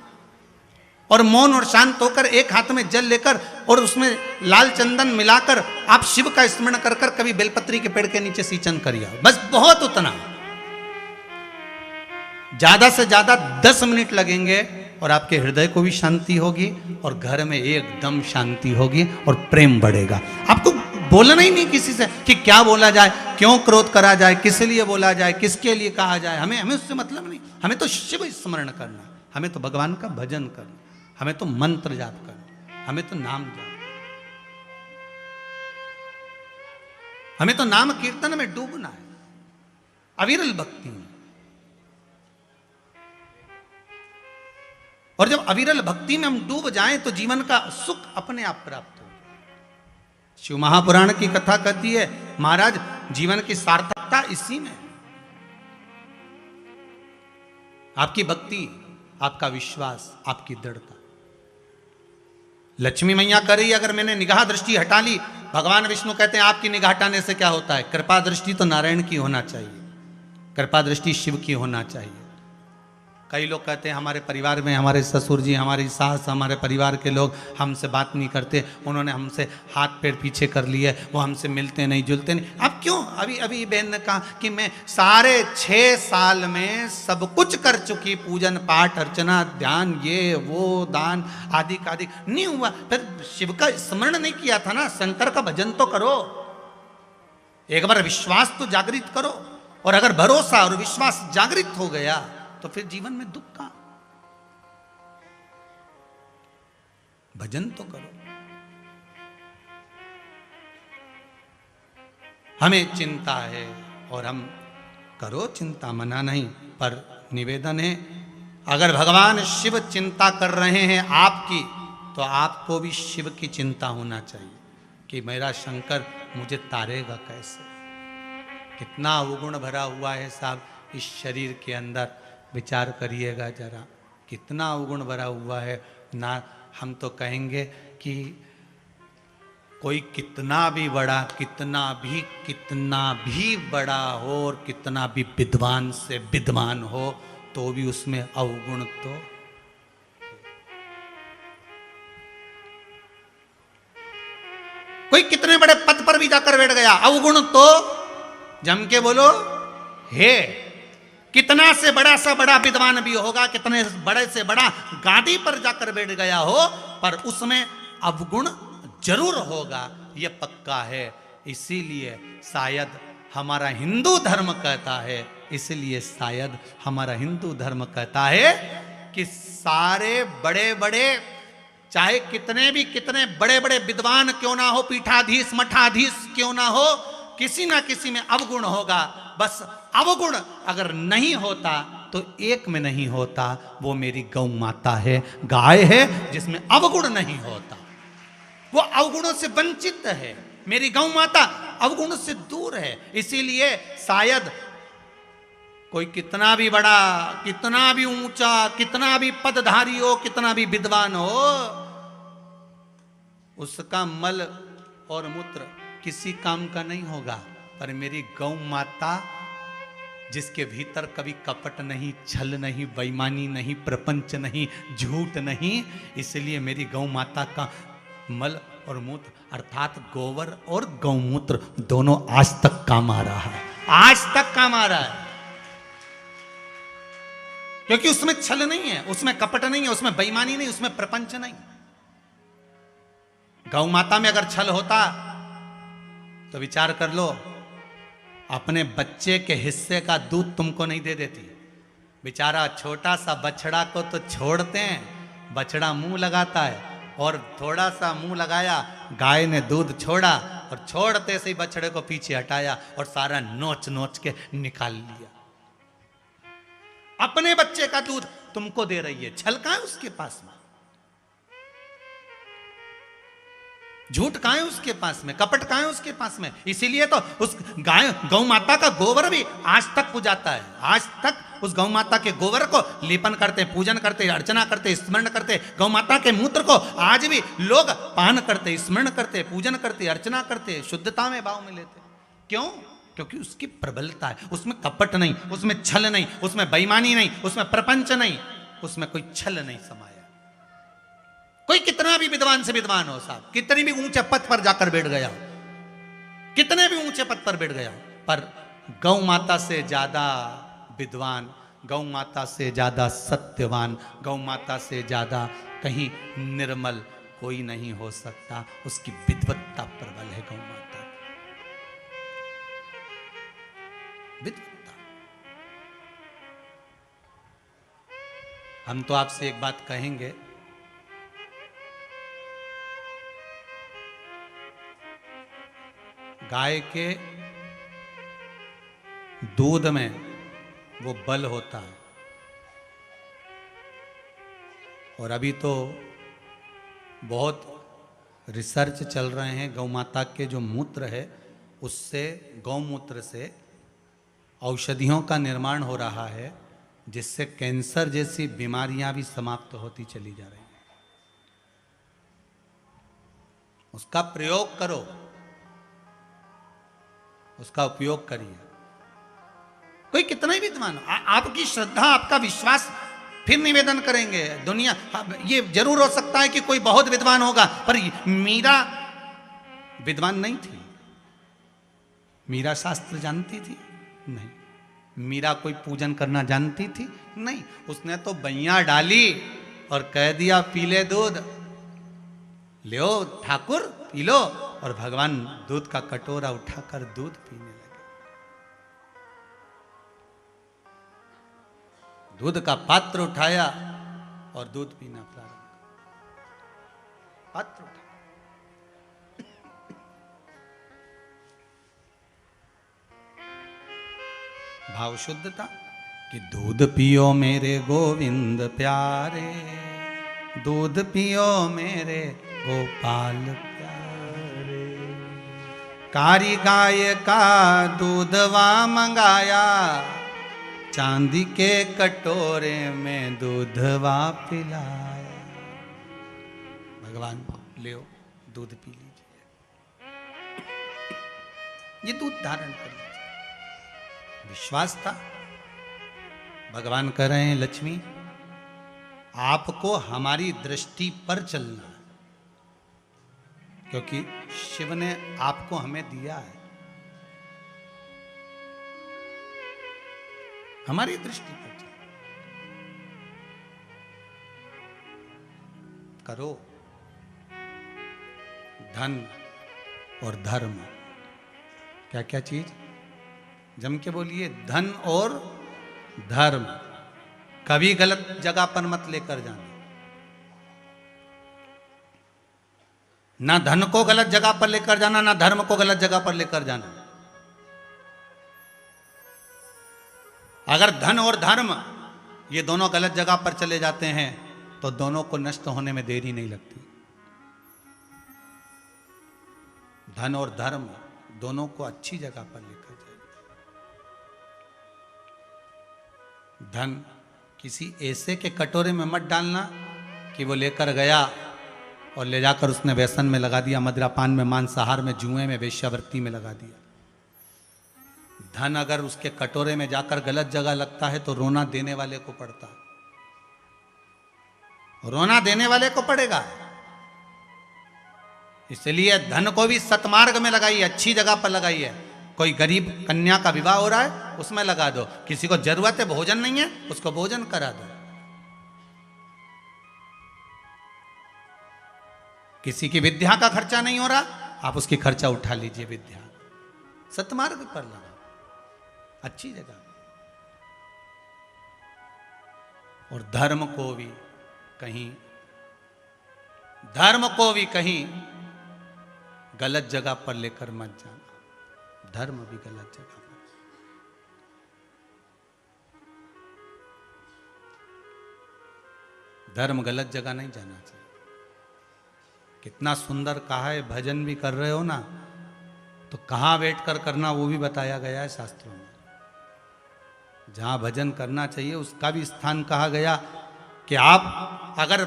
और मौन और शांत होकर एक हाथ में जल लेकर और उसमें लाल चंदन मिलाकर आप शिव का स्मरण कर कर कभी बेलपत्री के पेड़ के नीचे सिंचन करिए, बस बहुत उतना। ज्यादा से ज्यादा 10 मिनट लगेंगे और आपके हृदय को भी शांति होगी और घर में एकदम शांति होगी और प्रेम बढ़ेगा। आपको बोलना ही नहीं किसी से कि क्या बोला जाए, क्यों क्रोध करा जाए, किस लिए बोला जाए, किसके लिए कहा जाए, हमें उससे मतलब नहीं। हमें तो शिव स्मरण करना, हमें तो भगवान का भजन करना, हमें तो मंत्र जाप करना, हमें तो नाम जाप, हमें तो नाम कीर्तन में डूबना है, अविरल भक्ति में। और जब अविरल भक्ति में हम डूब जाएं तो जीवन का सुख अपने आप प्राप्त हो। शिव महापुराण की कथा कहती है महाराज जीवन की सार्थकता इसी में, आपकी भक्ति, आपका विश्वास, आपकी दृढ़ता। लक्ष्मी मैया कर रही, अगर मैंने निगाह दृष्टि हटा ली, भगवान विष्णु कहते हैं आपकी निगाह हटाने से क्या होता है? कृपा दृष्टि तो नारायण की होना चाहिए, कृपा दृष्टि शिव की होना चाहिए। कई लोग कहते हैं हमारे परिवार में हमारे ससुर जी, हमारी सास, हमारे परिवार के लोग हमसे बात नहीं करते, उन्होंने हमसे हाथ पैर पीछे कर लिए, वो हमसे मिलते नहीं जुलते नहीं। अब क्यों? अभी बहन ने कहा कि मैं सारे 6 साल में सब कुछ कर चुकी, पूजन पाठ अर्चना ध्यान ये वो दान आदि का आदि नहीं हुआ, फिर शिव का स्मरण नहीं किया था ना, शंकर का भजन तो करो, एक बार विश्वास तो जागृत करो। और अगर भरोसा और विश्वास जागृत हो गया तो फिर जीवन में दुख का भजन तो करो। हमें चिंता है और हम करो चिंता, मना नहीं, पर निवेदन है अगर भगवान शिव चिंता कर रहे हैं आपकी तो आपको भी शिव की चिंता होना चाहिए कि मेरा शंकर मुझे तारेगा कैसे। कितना अवगुण भरा हुआ है साहब इस शरीर के अंदर, विचार करिएगा जरा, कितना अवगुण भरा हुआ है ना। हम तो कहेंगे कि कोई कितना भी बड़ा, कितना भी बड़ा हो और कितना भी विद्वान से विद्वान हो तो भी उसमें अवगुण तो। कोई कितने बड़े पद पर भी जाकर बैठ गया, अवगुण तो जम के बोलो है। कितना से बड़ा सा बड़ा विद्वान भी होगा, कितने बड़े से बड़ा गादी पर जाकर बैठ गया हो, पर उसमें अवगुण जरूर होगा, यह पक्का है। इसीलिए शायद हमारा हिंदू धर्म कहता है, इसलिए शायद हमारा हिंदू धर्म कहता है कि सारे बड़े बड़े, चाहे कितने बड़े बड़े विद्वान क्यों ना हो, पीठाधीश मठाधीश क्यों ना हो, किसी ना किसी में अवगुण होगा। बस अवगुण अगर नहीं होता तो एक में नहीं होता, वो मेरी गौ माता है, गाय है जिसमें अवगुण नहीं होता, वो अवगुणों से वंचित है। मेरी गौ माता अवगुण से दूर है। इसीलिए शायद कोई कितना भी बड़ा, कितना भी ऊंचा, कितना भी पदधारी हो, कितना भी विद्वान हो, उसका मल और मूत्र किसी काम का नहीं होगा। पर मेरी गौ माता जिसके भीतर कभी कपट नहीं, छल नहीं, बेईमानी नहीं, प्रपंच नहीं, झूठ नहीं, इसलिए मेरी गौ माता का मल और मूत्र अर्थात गोबर और गौमूत्र दोनों आज तक काम आ रहा है, आज तक काम आ रहा है। क्योंकि उसमें छल नहीं है, उसमें कपट नहीं है, उसमें बेईमानी नहीं, उसमें प्रपंच नहीं। गौ माता में अगर छल होता तो विचार कर लो, अपने बच्चे के हिस्से का दूध तुमको नहीं दे देती। बेचारा छोटा सा बछड़ा को तो छोड़ते हैं, बछड़ा मुंह लगाता है और थोड़ा सा मुंह लगाया, गाय ने दूध छोड़ा और छोड़ते से ही बछड़े को पीछे हटाया और सारा नोच नोच के निकाल लिया। अपने बच्चे का दूध तुमको दे रही है, छल कहां है उसके पास में, झूठ कहां है उसके पास में, कपट कहां है उसके पास में। इसीलिए तो उस गाय गौ माता का गोबर भी आज तक पूजाता है, आज तक उस गौ माता के गोबर को लेपन करते, पूजन करते, अर्चना करते, स्मरण करते। गौ माता के मूत्र को आज भी लोग पान करते, स्मरण करते, पूजन करते, अर्चना करते, शुद्धता में भाव में लेते। क्यों? क्योंकि उसकी प्रबलता है, उसमें कपट नहीं, उसमें छल नहीं, उसमें बेईमानी नहीं, उसमें प्रपंच नहीं, उसमें कोई छल नहीं समाया। कोई कितना भी विद्वान से विद्वान हो साहब, कितनी भी ऊंचे पद पर जाकर बैठ गया हो, कितने भी ऊंचे पद पर बैठ गया हो, पर गौ माता से ज्यादा विद्वान गौ माता से ज्यादा सत्यवान, गौ माता से ज्यादा कहीं निर्मल कोई नहीं हो सकता। उसकी विद्वत्ता प्रबल है गौ माता, विद्वत्ता। हम तो आपसे एक बात कहेंगे, गाय के दूध में वो बल होता है, और अभी तो बहुत रिसर्च चल रहे हैं, गौ माता के जो मूत्र है उससे, गौमूत्र से औषधियों का निर्माण हो रहा है, जिससे कैंसर जैसी बीमारियां भी समाप्त होती चली जा रही हैं। उसका प्रयोग करो, उसका उपयोग करिए। कोई कितना ही विद्वान हो, आपकी श्रद्धा, आपका विश्वास, फिर निवेदन करेंगे दुनिया। ये जरूर हो सकता है कि कोई बहुत विद्वान होगा, पर मीरा विद्वान नहीं थी। मीरा शास्त्र जानती थी? नहीं। मीरा कोई पूजन करना जानती थी? नहीं। उसने तो बैया डाली और कह दिया पी ले दूध, लो ठाकुर पी लो, और भगवान दूध का कटोरा उठाकर दूध पीने लगे। दूध का पात्र उठाया और दूध पीना प्रारंभ किया। पात्र उठाया, भाव शुद्धता कि दूध पियो मेरे गोविंद प्यारे, दूध पियो मेरे गोपाल प्यारे। कारी गाय का दूधवा मंगाया, चांदी के कटोरे में दूधवा पिलाया। भगवान ले दूध पी लीजिए, ये दूध धारण कर लीजिए। विश्वास था। भगवान कह रहे हैं लक्ष्मी, आपको हमारी दृष्टि पर चलना है, क्योंकि शिव ने आपको हमें दिया है। हमारी दृष्टि पर चलना करो। धन और धर्म, क्या क्या चीज? जम के बोलिए, धन और धर्म। कभी गलत जगह पर मत लेकर जाना। ना धन को गलत जगह पर लेकर जाना, ना धर्म को गलत जगह पर लेकर जाना। अगर धन और धर्म ये दोनों गलत जगह पर चले जाते हैं तो दोनों को नष्ट होने में देरी नहीं लगती। धन और धर्म दोनों को अच्छी जगह पर लेकर जाए। धन किसी ऐसे के कटोरे में मत डालना कि वो लेकर गया और ले जाकर उसने व्यसन में लगा दिया, मदिरापान में, मांसाहार में, जुए में, वेश्यावृत्ति में लगा दिया। धन अगर उसके कटोरे में जाकर गलत जगह लगता है तो रोना देने वाले को पड़ता है, रोना देने वाले को पड़ेगा। इसलिए धन को भी सतमार्ग में लगाइए, अच्छी जगह पर लगाइए। कोई गरीब कन्या का विवाह हो रहा है, उसमें लगा दो। किसी को जरूरत है, भोजन नहीं है, उसको भोजन करा दो। किसी की विद्या का खर्चा नहीं हो रहा, आप उसकी खर्चा उठा लीजिए। विद्या सतमार्ग पर लगा, अच्छी जगह। और धर्म को भी कहीं गलत जगह पर लेकर मत जाना। धर्म भी गलत जगह पर। धर्म गलत जगह नहीं जाना चाहिए। कितना सुंदर कहा है, भजन भी कर रहे हो ना तो कहाँ बैठकर करना वो भी बताया गया है शास्त्रों में। जहाँ भजन करना चाहिए उसका भी स्थान कहा गया कि आप अगर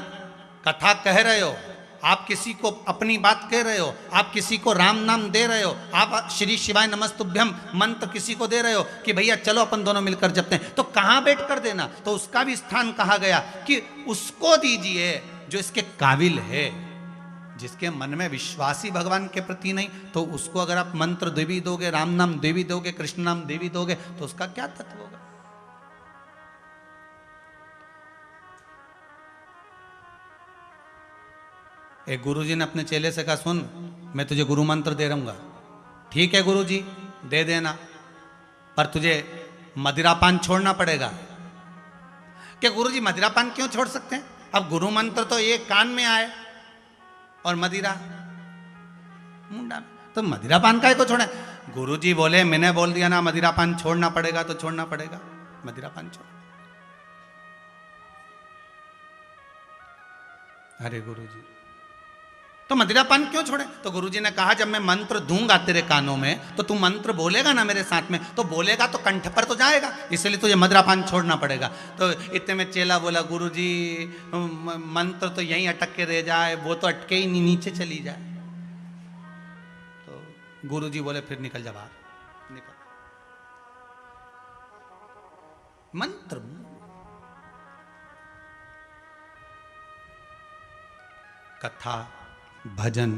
कथा कह रहे हो, आप किसी को अपनी बात कह रहे हो, आप किसी को राम नाम दे रहे हो, आप श्री शिवाय नमस्तुभ्यम मंत्र किसी को दे रहे हो कि भैया चलो अपन दोनों मिलकर जपते हैं, तो कहाँ बैठ कर देना, तो उसका भी स्थान कहा गया कि उसको दीजिए जो इसके काबिल है, जिसके मन में विश्वास ही भगवान के प्रति नहीं, तो उसको अगर आप मंत्र देवी दोगे, राम नाम देवी दोगे, कृष्ण नाम देवी दोगे, तो उसका क्या तत्व होगा? एक गुरुजी ने अपने चेले से कहा, सुन मैं तुझे गुरु मंत्र दे रहूंगा, ठीक है गुरुजी दे देना, पर तुझे मदिरापान छोड़ना पड़ेगा। क्या गुरुजी मदिरापान क्यों छोड़ सकते हैं? अब गुरु मंत्र तो ये कान में आए और मदिरा मुंडा में, तो मदिरापान काहे को छोड़े? गुरुजी बोले मैंने बोल दिया ना मदिरापान छोड़ना पड़ेगा तो छोड़ना पड़ेगा, मदिरापान छोड़। अरे गुरुजी तो मदिरापान क्यों छोड़े? तो गुरुजी ने कहा जब मैं मंत्र दूंगा तेरे कानों में तो तू मंत्र बोलेगा ना मेरे साथ में, तो बोलेगा तो कंठ पर तो जाएगा, इसलिए तुझे मदिरापान छोड़ना पड़ेगा। तो इतने में चेला बोला गुरुजी मंत्र तो यहीं अटक के रह जाए, वो तो अटके ही नहीं नीचे चली जाए। तो गुरुजी बोले फिर निकल जा बाहर, निकल। मंत्र कथा भजन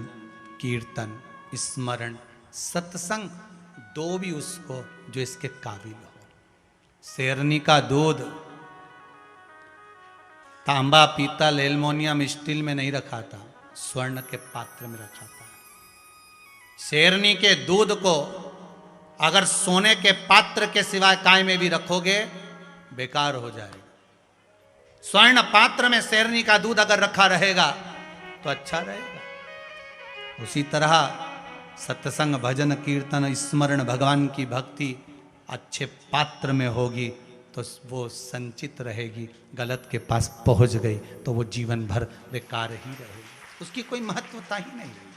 कीर्तन स्मरण सत्संग दो भी उसको जो इसके काबिल हो। शेरनी का दूध तांबा पीतल एल्युमिनियम स्टील में नहीं रखा था, स्वर्ण के पात्र में रखा था। शेरनी के दूध को अगर सोने के पात्र के सिवाय काय में भी रखोगे बेकार हो जाएगा। स्वर्ण पात्र में शेरनी का दूध अगर रखा रहेगा तो अच्छा रहेगा। उसी तरह सत्संग भजन कीर्तन स्मरण भगवान की भक्ति अच्छे पात्र में होगी तो वो संचित रहेगी, गलत के पास पहुंच गई तो वो जीवन भर बेकार ही रहेगी, उसकी कोई महत्वता ही नहीं रहेगी,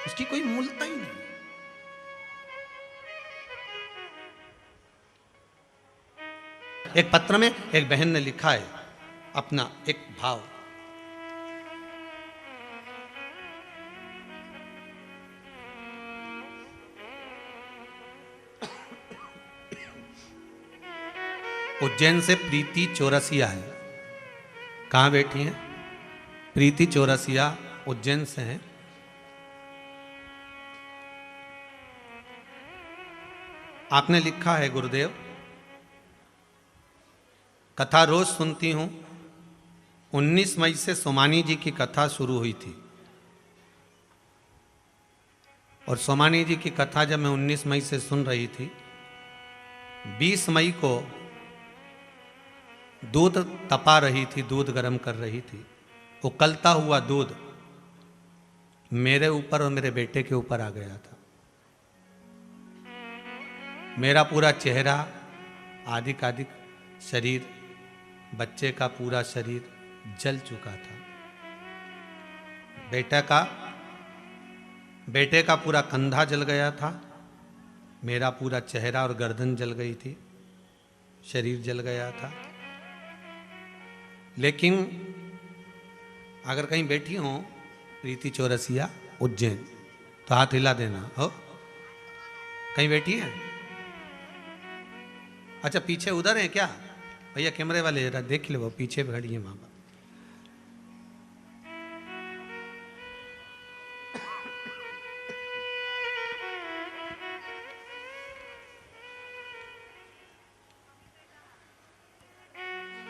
उसकी कोई मूलता ही नहीं। एक पत्र में एक बहन ने लिखा है अपना एक भाव, उज्जैन से प्रीति चौरसिया है। कहाँ बैठी हैं? प्रीति चौरसिया उज्जैन से हैं। आपने लिखा है गुरुदेव कथा रोज सुनती हूं। 19 मई से सोमानी जी की कथा शुरू हुई थी और सोमानी जी की कथा जब मैं 19 मई से सुन रही थी, 20 मई को दूध तपा रही थी, दूध गर्म कर रही थी, उकलता हुआ दूध मेरे ऊपर और मेरे बेटे के ऊपर आ गया था। मेरा पूरा चेहरा आधिक शरीर, बच्चे का पूरा शरीर जल चुका था। बेटे का पूरा कंधा जल गया था, मेरा पूरा चेहरा और गर्दन जल गई थी, शरीर जल गया था। लेकिन अगर कहीं बैठी हो प्रीति चौरसिया उज्जैन तो हाथ हिला देना। हो कहीं बैठी है? अच्छा पीछे उधर है क्या भैया? कैमरे वाले जरा देख ले, वो पीछे खड़ी है माँ बाप।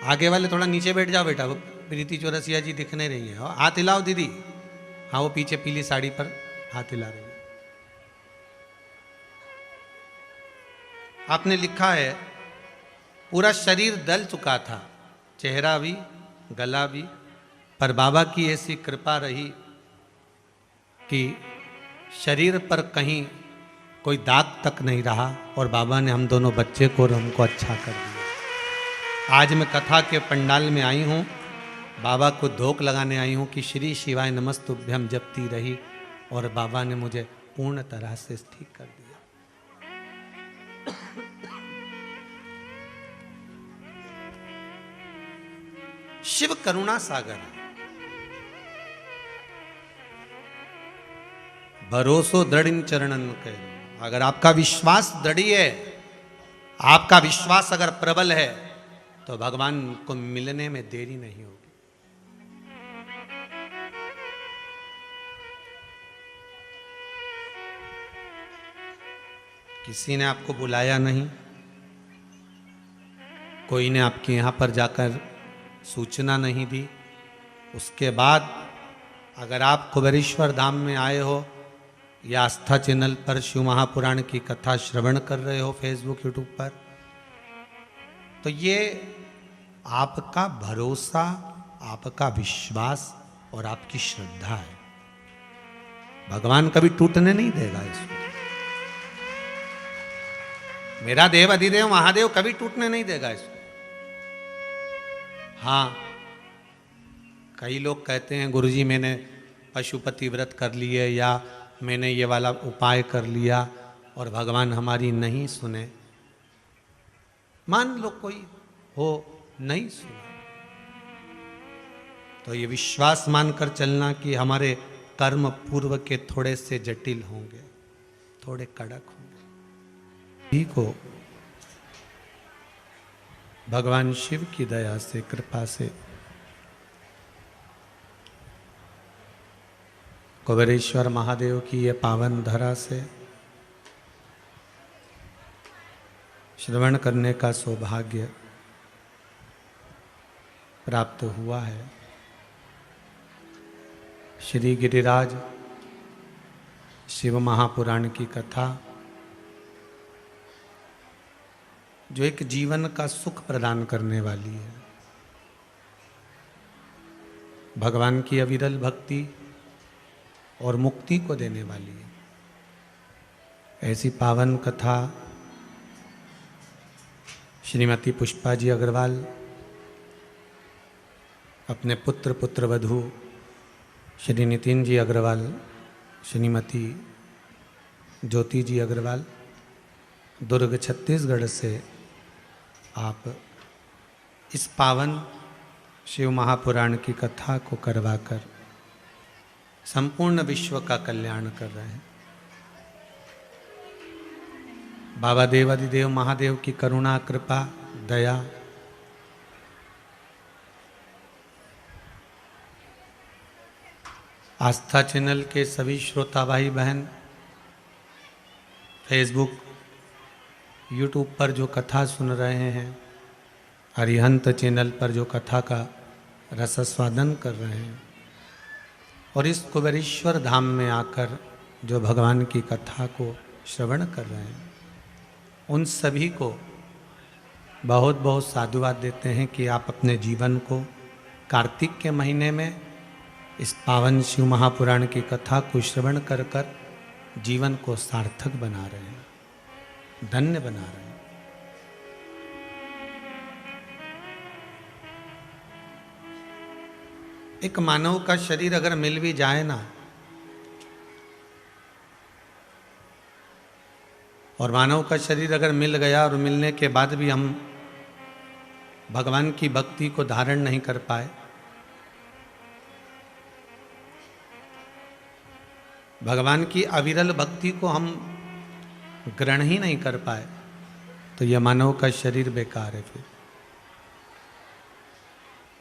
आगे वाले थोड़ा नीचे बैठ जाओ बेटा, वो प्रीति चौरसिया जी दिख नहीं रही है। हाथ हिलाओ दीदी। हाँ वो पीछे पीली साड़ी पर हाथ हिला रही है। आपने लिखा है पूरा शरीर दल चुका था, चेहरा भी गला भी, पर बाबा की ऐसी कृपा रही कि शरीर पर कहीं कोई दाग तक नहीं रहा और बाबा ने हम दोनों बच्चे को और हमको अच्छा कर दिया। आज मैं कथा के पंडाल में आई हूँ, बाबा को धोख लगाने आई हूँ कि श्री शिवाय नमस्तुभ्यम जपती रही और बाबा ने मुझे पूर्ण तरह से ठीक कर दिया। शिव करुणा सागर भरोसो दृढ़ इन चरणन कह। अगर आपका विश्वास दृढ़ है, आपका विश्वास अगर प्रबल है तो भगवान को मिलने में देरी नहीं होगी। किसी ने आपको बुलाया नहीं, कोई ने आपके यहां पर जाकर सूचना नहीं दी, उसके बाद अगर आप कुबेरेश्वर धाम में आए हो या आस्था चैनल पर शिव महापुराण की कथा श्रवण कर रहे हो फेसबुक यूट्यूब पर, तो ये आपका भरोसा, आपका विश्वास और आपकी श्रद्धा है। भगवान कभी टूटने नहीं देगा इसको। मेरा देव अधिदेव महादेव कभी टूटने नहीं देगा इसको। हाँ, कई लोग कहते हैं गुरुजी मैंने पशुपति व्रत कर लिए या मैंने ये वाला उपाय कर लिया और भगवान हमारी नहीं सुने। मान लो कोई हो नहीं सुना, तो ये विश्वास मानकर चलना कि हमारे कर्म पूर्व के थोड़े से जटिल होंगे, थोड़े कड़क होंगे। ठीक हो, भगवान शिव की दया से, कृपा से कुबेरेश्वर महादेव की ये पावन धरा से श्रवण करने का सौभाग्य प्राप्त हुआ है। श्री गिरिराज शिव महापुराण की कथा जो एक जीवन का सुख प्रदान करने वाली है, भगवान की अविरल भक्ति और मुक्ति को देने वाली है, ऐसी पावन कथा श्रीमती पुष्पा जी अग्रवाल अपने पुत्र वधू श्री नितिन जी अग्रवाल, श्रीमती ज्योति जी अग्रवाल दुर्ग छत्तीसगढ़ से आप इस पावन शिव महापुराण की कथा को करवाकर संपूर्ण विश्व का कल्याण कर रहे हैं। बाबा देवाधिदेव महादेव की करुणा, कृपा, दया आस्था चैनल के सभी श्रोता भाई बहन फेसबुक यूट्यूब पर जो कथा सुन रहे हैं, अरिहंत चैनल पर जो कथा का रसस्वादन कर रहे हैं और इस कुबेरेश्वर धाम में आकर जो भगवान की कथा को श्रवण कर रहे हैं, उन सभी को बहुत बहुत साधुवाद देते हैं कि आप अपने जीवन को कार्तिक के महीने में इस पावन शिव महापुराण की कथा को श्रवण कर कर जीवन को सार्थक बना रहे हैं, धन्य बना रहे हैं। एक मानव का शरीर अगर मिल भी जाए ना, और मानव का शरीर अगर मिल गया और मिलने के बाद भी हम भगवान की भक्ति को धारण नहीं कर पाए, भगवान की अविरल भक्ति को हम ग्रहण ही नहीं कर पाए, तो यह मानव का शरीर बेकार है।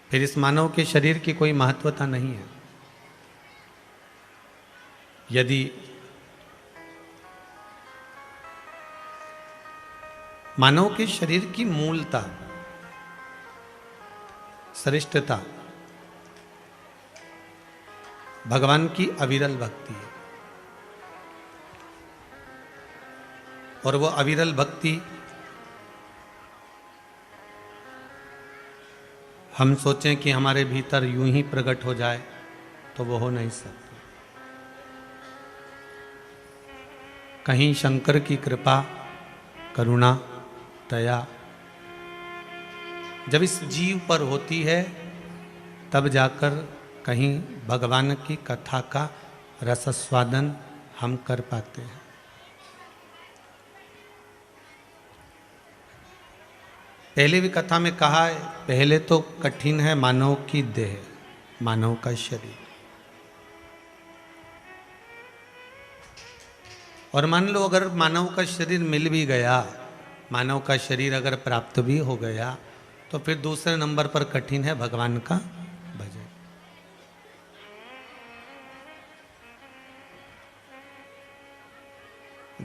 फिर इस मानव के शरीर की कोई महत्वता नहीं है। यदि मानव के शरीर की मूलता, श्रेष्ठता भगवान की अविरल भक्ति है, और वो अविरल भक्ति हम सोचें कि हमारे भीतर यूं ही प्रकट हो जाए तो वो हो नहीं सकती। कहीं शंकर की कृपा, करुणा, दया जब इस जीव पर होती है, तब जाकर कहीं भगवान की कथा का रसस्वादन हम कर पाते हैं। पहले भी कथा में कहा है, पहले तो कठिन है मानव की देह, मानव का शरीर। और मान लो अगर मानव का शरीर मिल भी गया, मानव का शरीर अगर प्राप्त भी हो गया, तो फिर दूसरे नंबर पर कठिन है भगवान का भजन।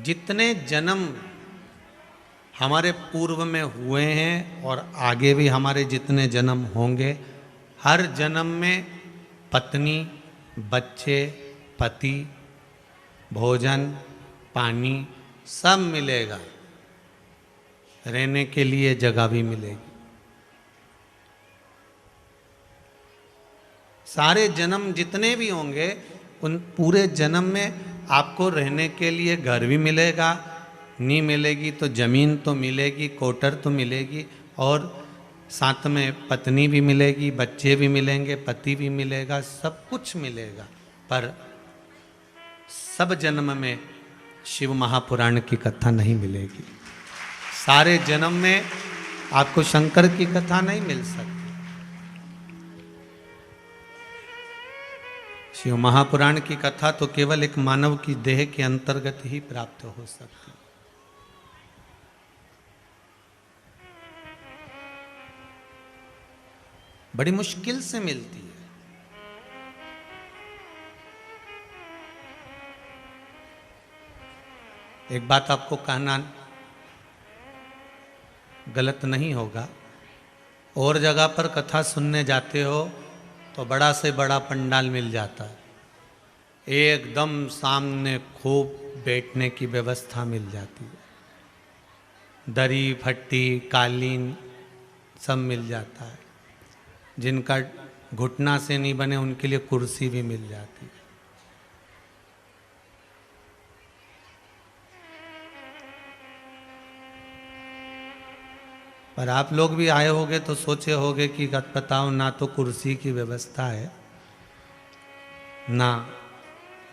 जितने जन्म हमारे पूर्व में हुए हैं और आगे भी हमारे जितने जन्म होंगे, हर जन्म में पत्नी, बच्चे, पति, भोजन, पानी सब मिलेगा, रहने के लिए जगह भी मिलेगी। सारे जन्म जितने भी होंगे उन पूरे जन्म में आपको रहने के लिए घर भी मिलेगा, नहीं मिलेगी तो जमीन तो मिलेगी, कोटर तो मिलेगी, और साथ में पत्नी भी मिलेगी, बच्चे भी मिलेंगे, पति भी मिलेगा, सब कुछ मिलेगा। पर सब जन्म में शिव महापुराण की कथा नहीं मिलेगी। सारे जन्म में आपको शंकर की कथा नहीं मिल सकती। शिव महापुराण की कथा तो केवल एक मानव की देह के अंतर्गत ही प्राप्त हो सकती है। बड़ी मुश्किल से मिलती है। एक बात आपको कहना गलत नहीं होगा, और जगह पर कथा सुनने जाते हो तो बड़ा से बड़ा पंडाल मिल जाता है, एकदम सामने खूब बैठने की व्यवस्था मिल जाती है, दरी फट्टी कालीन सब मिल जाता है, जिनका घुटना से नहीं बने उनके लिए कुर्सी भी मिल जाती है। पर आप लोग भी आए होगे तो सोचे होगे कि बताओ, ना तो कुर्सी की व्यवस्था है, ना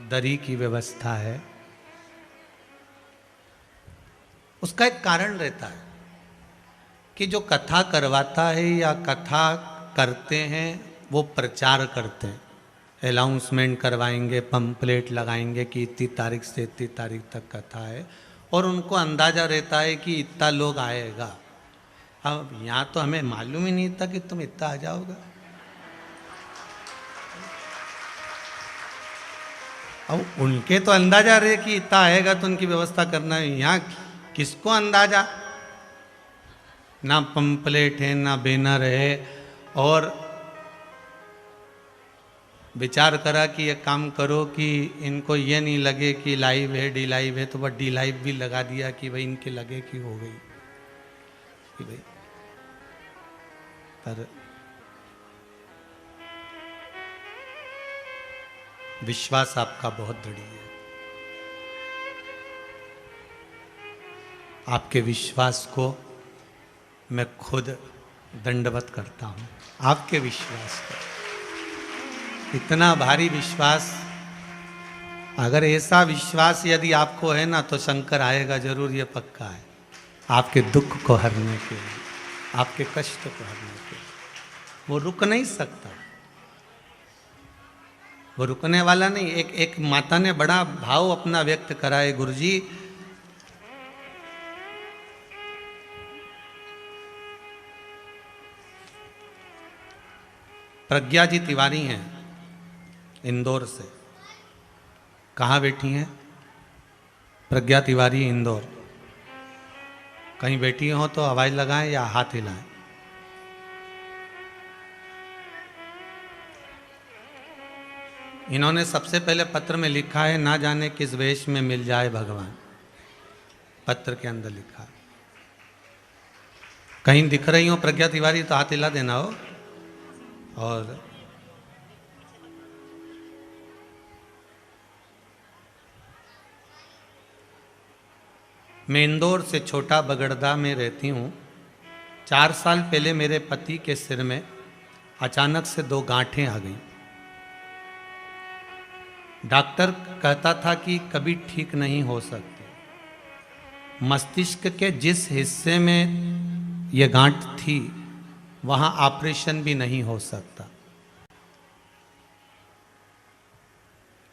दरी की व्यवस्था है। उसका एक कारण रहता है कि जो कथा करवाता है या कथा करते हैं वो प्रचार करते हैं, अनाउंसमेंट करवाएंगे, पंपलेट लगाएंगे कि इतनी तारीख से इतनी तारीख तक कथा है, और उनको अंदाजा रहता है कि इतना लोग आएगा। अब यहाँ तो हमें मालूम ही नहीं था कि तुम इतना आ जाओगे। अब उनके तो अंदाजा रहे कि इतना आएगा तो उनकी व्यवस्था करना है, यहाँ किसको अंदाजा? ना पंपलेट है, ना बैनर है, और विचार करा कि ये काम करो कि इनको ये नहीं लगे कि लाइव है, डी लाइव है, तो वह डी लाइव भी लगा दिया कि भाई इनके लगे कि हो गई कि भाई। पर विश्वास आपका बहुत दृढ़ है। आपके विश्वास को मैं खुद दंडवत करता हूँ। आपके विश्वास को, इतना भारी विश्वास, अगर ऐसा विश्वास यदि आपको है ना तो शंकर आएगा जरूर, ये पक्का है। आपके दुख को हरने के लिए, आपके कष्ट को हरने के लिए। वो रुक नहीं सकता, वो रुकने वाला नहीं। एक माता ने बड़ा भाव अपना व्यक्त करा है, गुरुजी प्रज्ञा जी तिवारी हैं इंदौर से। कहाँ बैठी हैं? प्रज्ञा तिवारी इंदौर। कहीं बैठी हो तो आवाज लगाएं या हाथ हिलाएं। इन्होंने सबसे पहले पत्र में लिखा है, ना जाने किस वेश में मिल जाए भगवान। पत्र के अंदर लिखा है। कहीं दिख रही हो प्रज्ञा तिवारी तो हाथ हिला देना हो। और मैं इंदौर से छोटा बगड़दा में रहती हूँ। 4 साल पहले मेरे पति के सिर में अचानक से 2 गांठें आ गई। डॉक्टर कहता था कि कभी ठीक नहीं हो सकती। मस्तिष्क के जिस हिस्से में ये गांठ थी वहाँ ऑपरेशन भी नहीं हो सकता।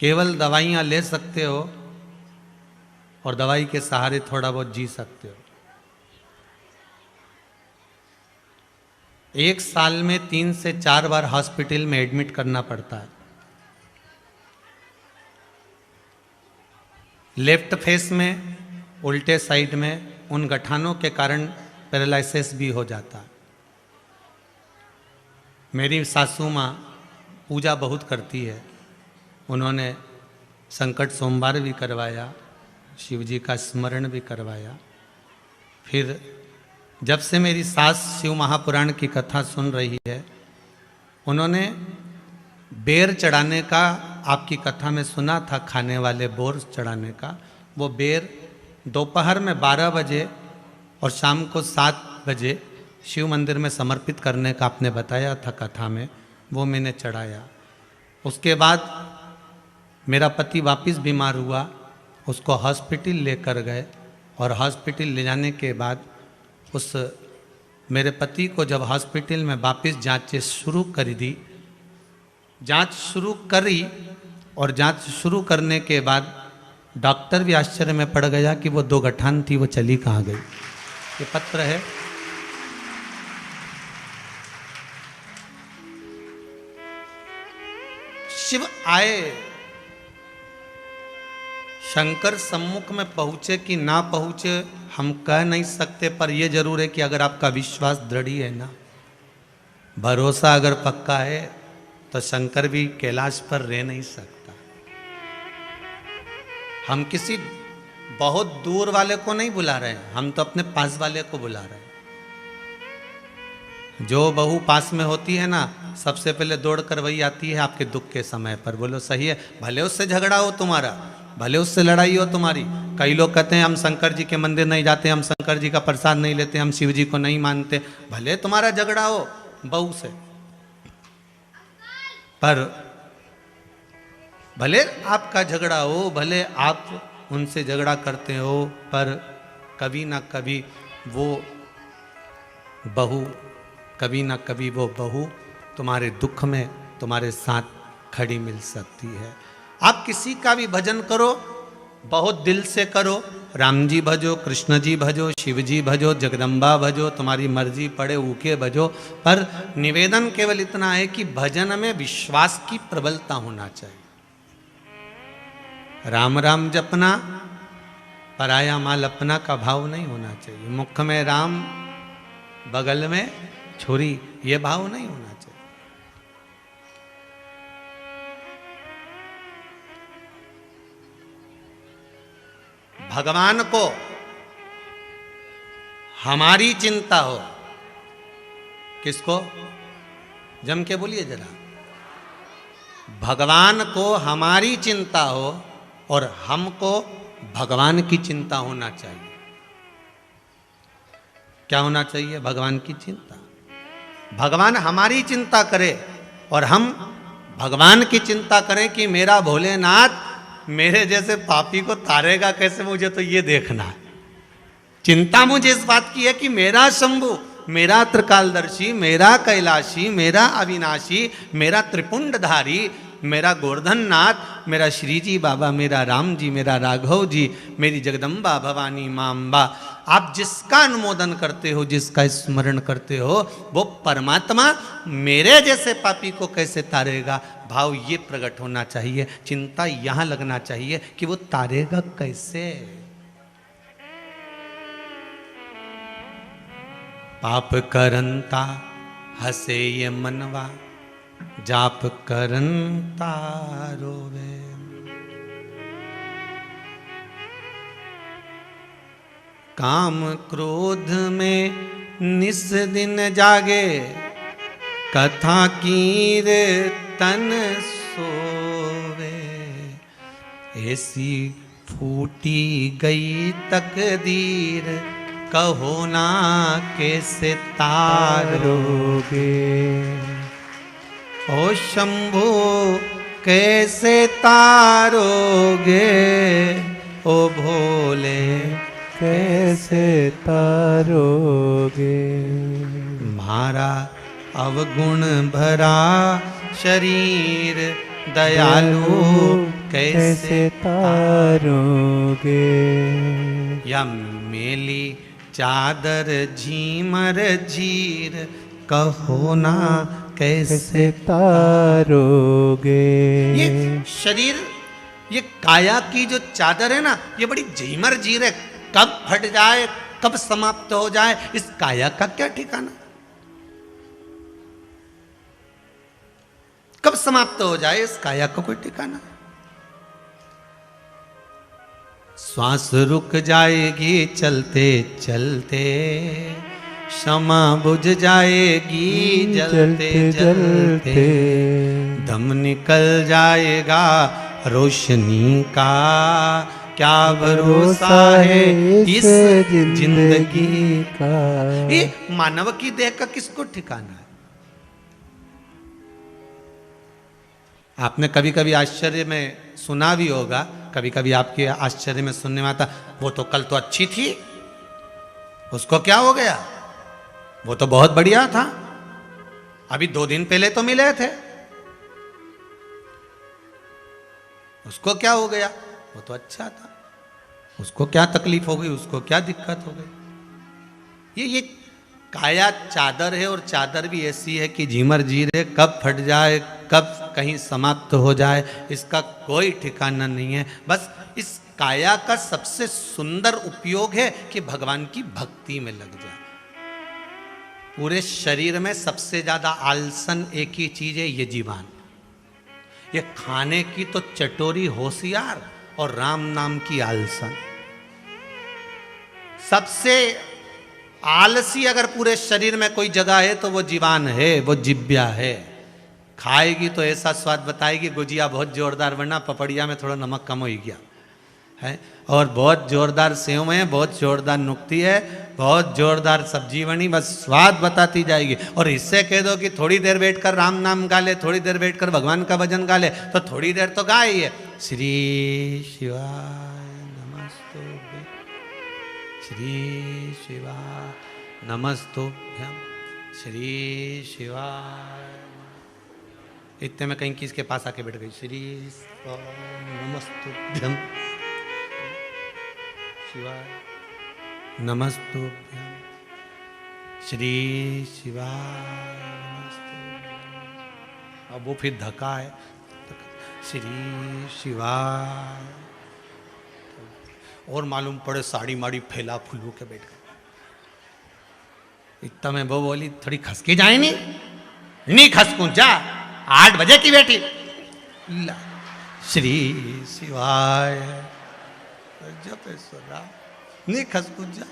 केवल दवाइयाँ ले सकते हो और दवाई के सहारे थोड़ा बहुत जी सकते हो। 1 साल में 3 से 4 बार हॉस्पिटल में एडमिट करना पड़ता है। लेफ्ट फेस में, उल्टे साइड में उन गठानों के कारण पैरालिसिस भी हो जाता है। मेरी सासू माँ पूजा बहुत करती है, उन्होंने संकट सोमवार भी करवाया, शिव जी का स्मरण भी करवाया। फिर जब से मेरी सास शिव महापुराण की कथा सुन रही है, उन्होंने बेर चढ़ाने का, आपकी कथा में सुना था, खाने वाले बोर चढ़ाने का, वो बेर दोपहर में 12 बजे और शाम को 7 बजे शिव मंदिर में समर्पित करने का आपने बताया था कथा में, वो मैंने चढ़ाया। उसके बाद मेरा पति वापस बीमार हुआ, उसको हॉस्पिटल लेकर गए और हॉस्पिटल ले जाने के बाद उस मेरे पति को जब हॉस्पिटल में वापस जांचें शुरू कर दी, जांच शुरू करी और जांच शुरू करने के बाद डॉक्टर भी आश्चर्य में पड़ गया कि वो 2 गठान थी, वो चली कहाँ गई। ये पत्र है। शिव आए, शंकर सम्मुख में पहुंचे कि ना पहुंचे हम कह नहीं सकते, पर यह जरूर है कि अगर आपका विश्वास दृढ़ है ना, भरोसा अगर पक्का है, तो शंकर भी कैलाश पर रह नहीं सकता। हम किसी बहुत दूर वाले को नहीं बुला रहे हैं, हम तो अपने पास वाले को बुला रहे हैं। जो बहू पास में होती है ना, सबसे पहले दौड़ कर वही आती है आपके दुख के समय पर। बोलो सही है? भले उससे झगड़ा हो तुम्हारा, भले उससे लड़ाई हो तुम्हारी। कई लोग कहते हैं हम शंकर जी के मंदिर नहीं जाते, हम शंकर जी का प्रसाद नहीं लेते, हम शिव जी को नहीं मानते। भले तुम्हारा झगड़ा हो बहू से, पर भले आपका झगड़ा हो, भले आप उनसे झगड़ा करते हो, पर कभी ना कभी वो बहू, कभी ना कभी वो बहू तुम्हारे दुख में तुम्हारे साथ खड़ी मिल सकती है। आप किसी का भी भजन करो, बहुत दिल से करो, राम जी भजो, कृष्ण जी भजो, शिव जी भजो, जगदम्बा भजो, तुम्हारी मर्जी पड़े ऊके भजो, पर निवेदन केवल इतना है कि भजन में विश्वास की प्रबलता होना चाहिए। राम राम जपना, पराया माल अपना का भाव नहीं होना चाहिए। मुख में राम, बगल में छुरी, ये भाव नहीं होना चाहिए। भगवान को हमारी चिंता हो, किसको? जम के बोलिए जरा। भगवान को हमारी चिंता हो और हमको भगवान की चिंता होना चाहिए। क्या होना चाहिए? भगवान की चिंता। भगवान हमारी चिंता करे और हम भगवान की चिंता करें कि मेरा भोलेनाथ मेरे जैसे पापी को तारेगा कैसे, मुझे तो ये देखना है। चिंता मुझे इस बात की है कि मेरा शंभु, मेरा त्रिकालदर्शी, मेरा कैलाशी, मेरा अविनाशी, मेरा त्रिपुंडधारी, मेरा गोवर्धननाथ, मेरा श्री जी बाबा, मेरा राम जी, मेरा राघव जी, मेरी जगदम्बा भवानी मां अम्बा, आप जिसका अनुमोदन करते हो, जिसका स्मरण करते हो, वो परमात्मा मेरे जैसे पापी को कैसे तारेगा, भाव ये प्रकट होना चाहिए। चिंता यहां लगना चाहिए कि वो तारेगा कैसे। पाप करंता हसे ये मनवा, जाप करंता रोवे। काम क्रोध में निस दिन जागे, कथा कीर्तन सोवे। ऐसी फूटी गई तकदीर, कहो ना कैसे तारोगे। ओ शंभो कैसे तारोगे, ओ भोले कैसे तारोगे। मारा अवगुण भरा शरीर, दयालु कैसे तारोगे। या मेली चादर झीमर झीर, कहो ना कैसे तारोगे। ये शरीर, ये काया की जो चादर है ना, ये बड़ी झीमर झीर है। कब फट जाए, कब समाप्त हो जाए, इस काया का क्या ठिकाना। कब समाप्त हो जाए, इस काया का कोई ठिकाना। श्वास रुक जाएगी चलते चलते, क्षमा बुझ जाएगी जलते जलते, दम निकल जाएगा रोशनी का, क्या भरोसा है इस जिंदगी का। ये मानव की देह का किसको ठिकाना है? आपने कभी कभी आश्चर्य में सुना भी होगा, कभी कभी आपके आश्चर्य में सुनने में आता, वो तो कल तो अच्छी थी, उसको क्या हो गया, वो तो बहुत बढ़िया था, अभी 2 दिन पहले तो मिले थे, उसको क्या हो गया, वो तो अच्छा था, उसको क्या तकलीफ हो गई, उसको क्या दिक्कत हो गई। ये काया चादर है, और चादर भी ऐसी है कि झीमर झीरे कब फट जाए, कब कहीं समाप्त हो जाए, इसका कोई ठिकाना नहीं है। बस इस काया का सबसे सुंदर उपयोग है कि भगवान की भक्ति में लग जाए। पूरे शरीर में सबसे ज्यादा आलसन एक ही चीज है, ये जीवान। ये खाने की तो चटोरी होशियार और राम नाम की आलसन। सबसे आलसी अगर पूरे शरीर में कोई जगह है तो वो जीवान है, वो जिब्या है। खाएगी तो ऐसा स्वाद बताएगी, गुजिया बहुत जोरदार, वरना पपड़िया में थोड़ा नमक कम हो गया है, और बहुत जोरदार सेव है, बहुत जोरदार नुक्ती है, बहुत जोरदार सब्जी बनी, बस स्वाद बताती जाएगी। और इससे कह दो कि थोड़ी देर बैठकर राम नाम गा ले, थोड़ी देर बैठकर भगवान का भजन गा ले, तो थोड़ी देर तो गा ही है। श्री शिवाय नमस्तुभ्यं, श्री शिवाय नमस्तुभ्यं, श्री शिवाय। इतने में कहीं किसके पास आके बैठ गई, श्री नमस्तुभ्यं शिवाय नमस्तुभ्यं, श्री शिवाय नमस्तुभ्यं। अब वो फिर धक्का है, श्री शिवाय, और मालूम पड़े साड़ी माड़ी फैला फुलू के बैठ गए। इतना में वो बोली, थोड़ी खसकी जाए नहीं खसकूं, जा 8 बजे की बेटी। श्री शिवाय जपेश्वरा नहीं खसकूं, जा।